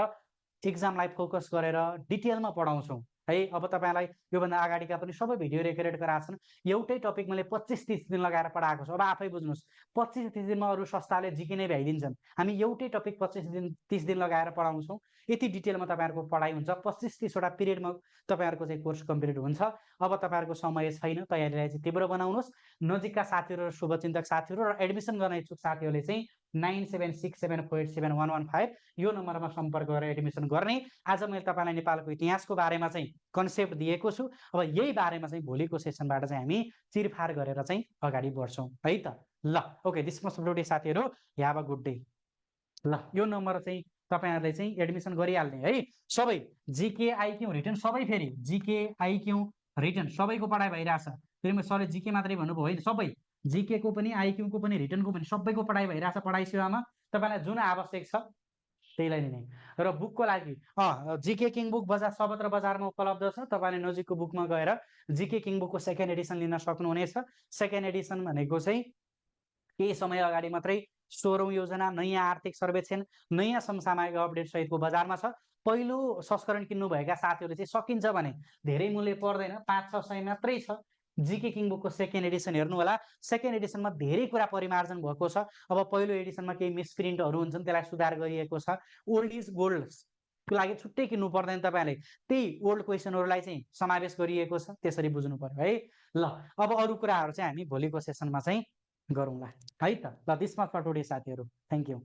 एक्जामलाई फोकस गरेर डिटेलमा पढाउँछौँ है। अब तपाईँलाई योभन्दा अगाडिका पनि सबै भिडियो रेकर्ड गराएको छन्। एउटै टपिक मैले 25-30 दिन लगाएर पढाएको छु। अब आफै बुझ्नुहोस्, 25-30 दिनमा अरू संस्थाले जिके नै भ्याइदिन्छन्, हामी एउटै टपिक 25-30 दिन लगाएर पढाउँछौँ। यति डिटेलमा तपाईँहरूको पढाइ हुन्छ। 25-30वटा पिरियडमा तपाईँहरूको चाहिँ कोर्स कम्प्लिट हुन्छ। अब तपाईँहरूको समय छैन, तयारीलाई चाहिँ तीव्र बनाउनुहोस्। नजिकका साथीहरू र शुभचिन्तक साथीहरू र एडमिसन गर्न इच्छुक साथीहरूले चाहिँ 9767487115 यो नम्बरमा सम्पर्क गरेर एडमिसन गर्ने। आज मैले तपाईँलाई नेपालको इतिहासको बारेमा चाहिँ कन्सेप्ट दिएको छु। अब यही बारेमा चाहिँ भोलिको सेसनबाट चाहिँ हामी चिरफार गरेर चाहिँ अगाडि बढ्छौँ है त। ल ओके, दिस मस्ट बी साथीहरू, ह्याभ अ गुड डे। ल यो नम्बर चाहिँ तपाईँहरूले चाहिँ एडमिसन गरिहाल्ने है। सबै जिके आइक्यू रिटर्न सबै, फेरि जिके आइक्यू रिटर्न सबैको पढाइ भइरहेछ। फेरि सरले जिके मात्रै भन्नुभयो होइन, सबै जिकेको पनि आइक्यूको पनि रिटर्नको पनि सबैको पढाइ भइरहेछ। पढाइ सेवामा तपाईँलाई जुन आवश्यक छ त्यहीलाई लिने। र बुकको लागि जिके किङ बुक बजार सर्वत्र बजारमा उपलब्ध छ। तपाईँले नजिकको बुकमा गएर जिके किङ बुकको सेकेन्ड एडिसन लिन सक्नुहुनेछ। सेकेन्ड एडिसन भनेको चाहिँ केही समय अगाडि मात्रै 16औँ योजना, नयाँ आर्थिक सर्वेक्षण, नयाँ समसामयिक अपडेट सहितको बजारमा छ। पहिलो संस्करण किन्नुभएका साथीहरूले चाहिँ सकिन्छ भने धेरै मूल्य पर्दैन, 500-600 मात्रै छ। जिके किङ बुकको सेकेन्ड एडिसन हेर्नु होला। सेकेन्ड एडिसनमा धेरै कुरा परिमार्जन भएको छ। अब पहिलो एडिसनमा केही मिसप्रिन्टहरू हुन्छन्, त्यसलाई सुधार गरिएको छ। ओल्ड इज गोल्डको लागि छुट्टै किन्नु पर्दैन, तपाईँले त्यही ओल्ड क्वेसनहरूलाई चाहिँ समावेश गरिएको छ, त्यसरी बुझ्नु पर्यो है। ल अब अरू कुराहरू चाहिँ हामी भोलिको सेसनमा चाहिँ गरौँला है त। ल दिस मच फर टुडे साथीहरू, थ्याङ्क यू।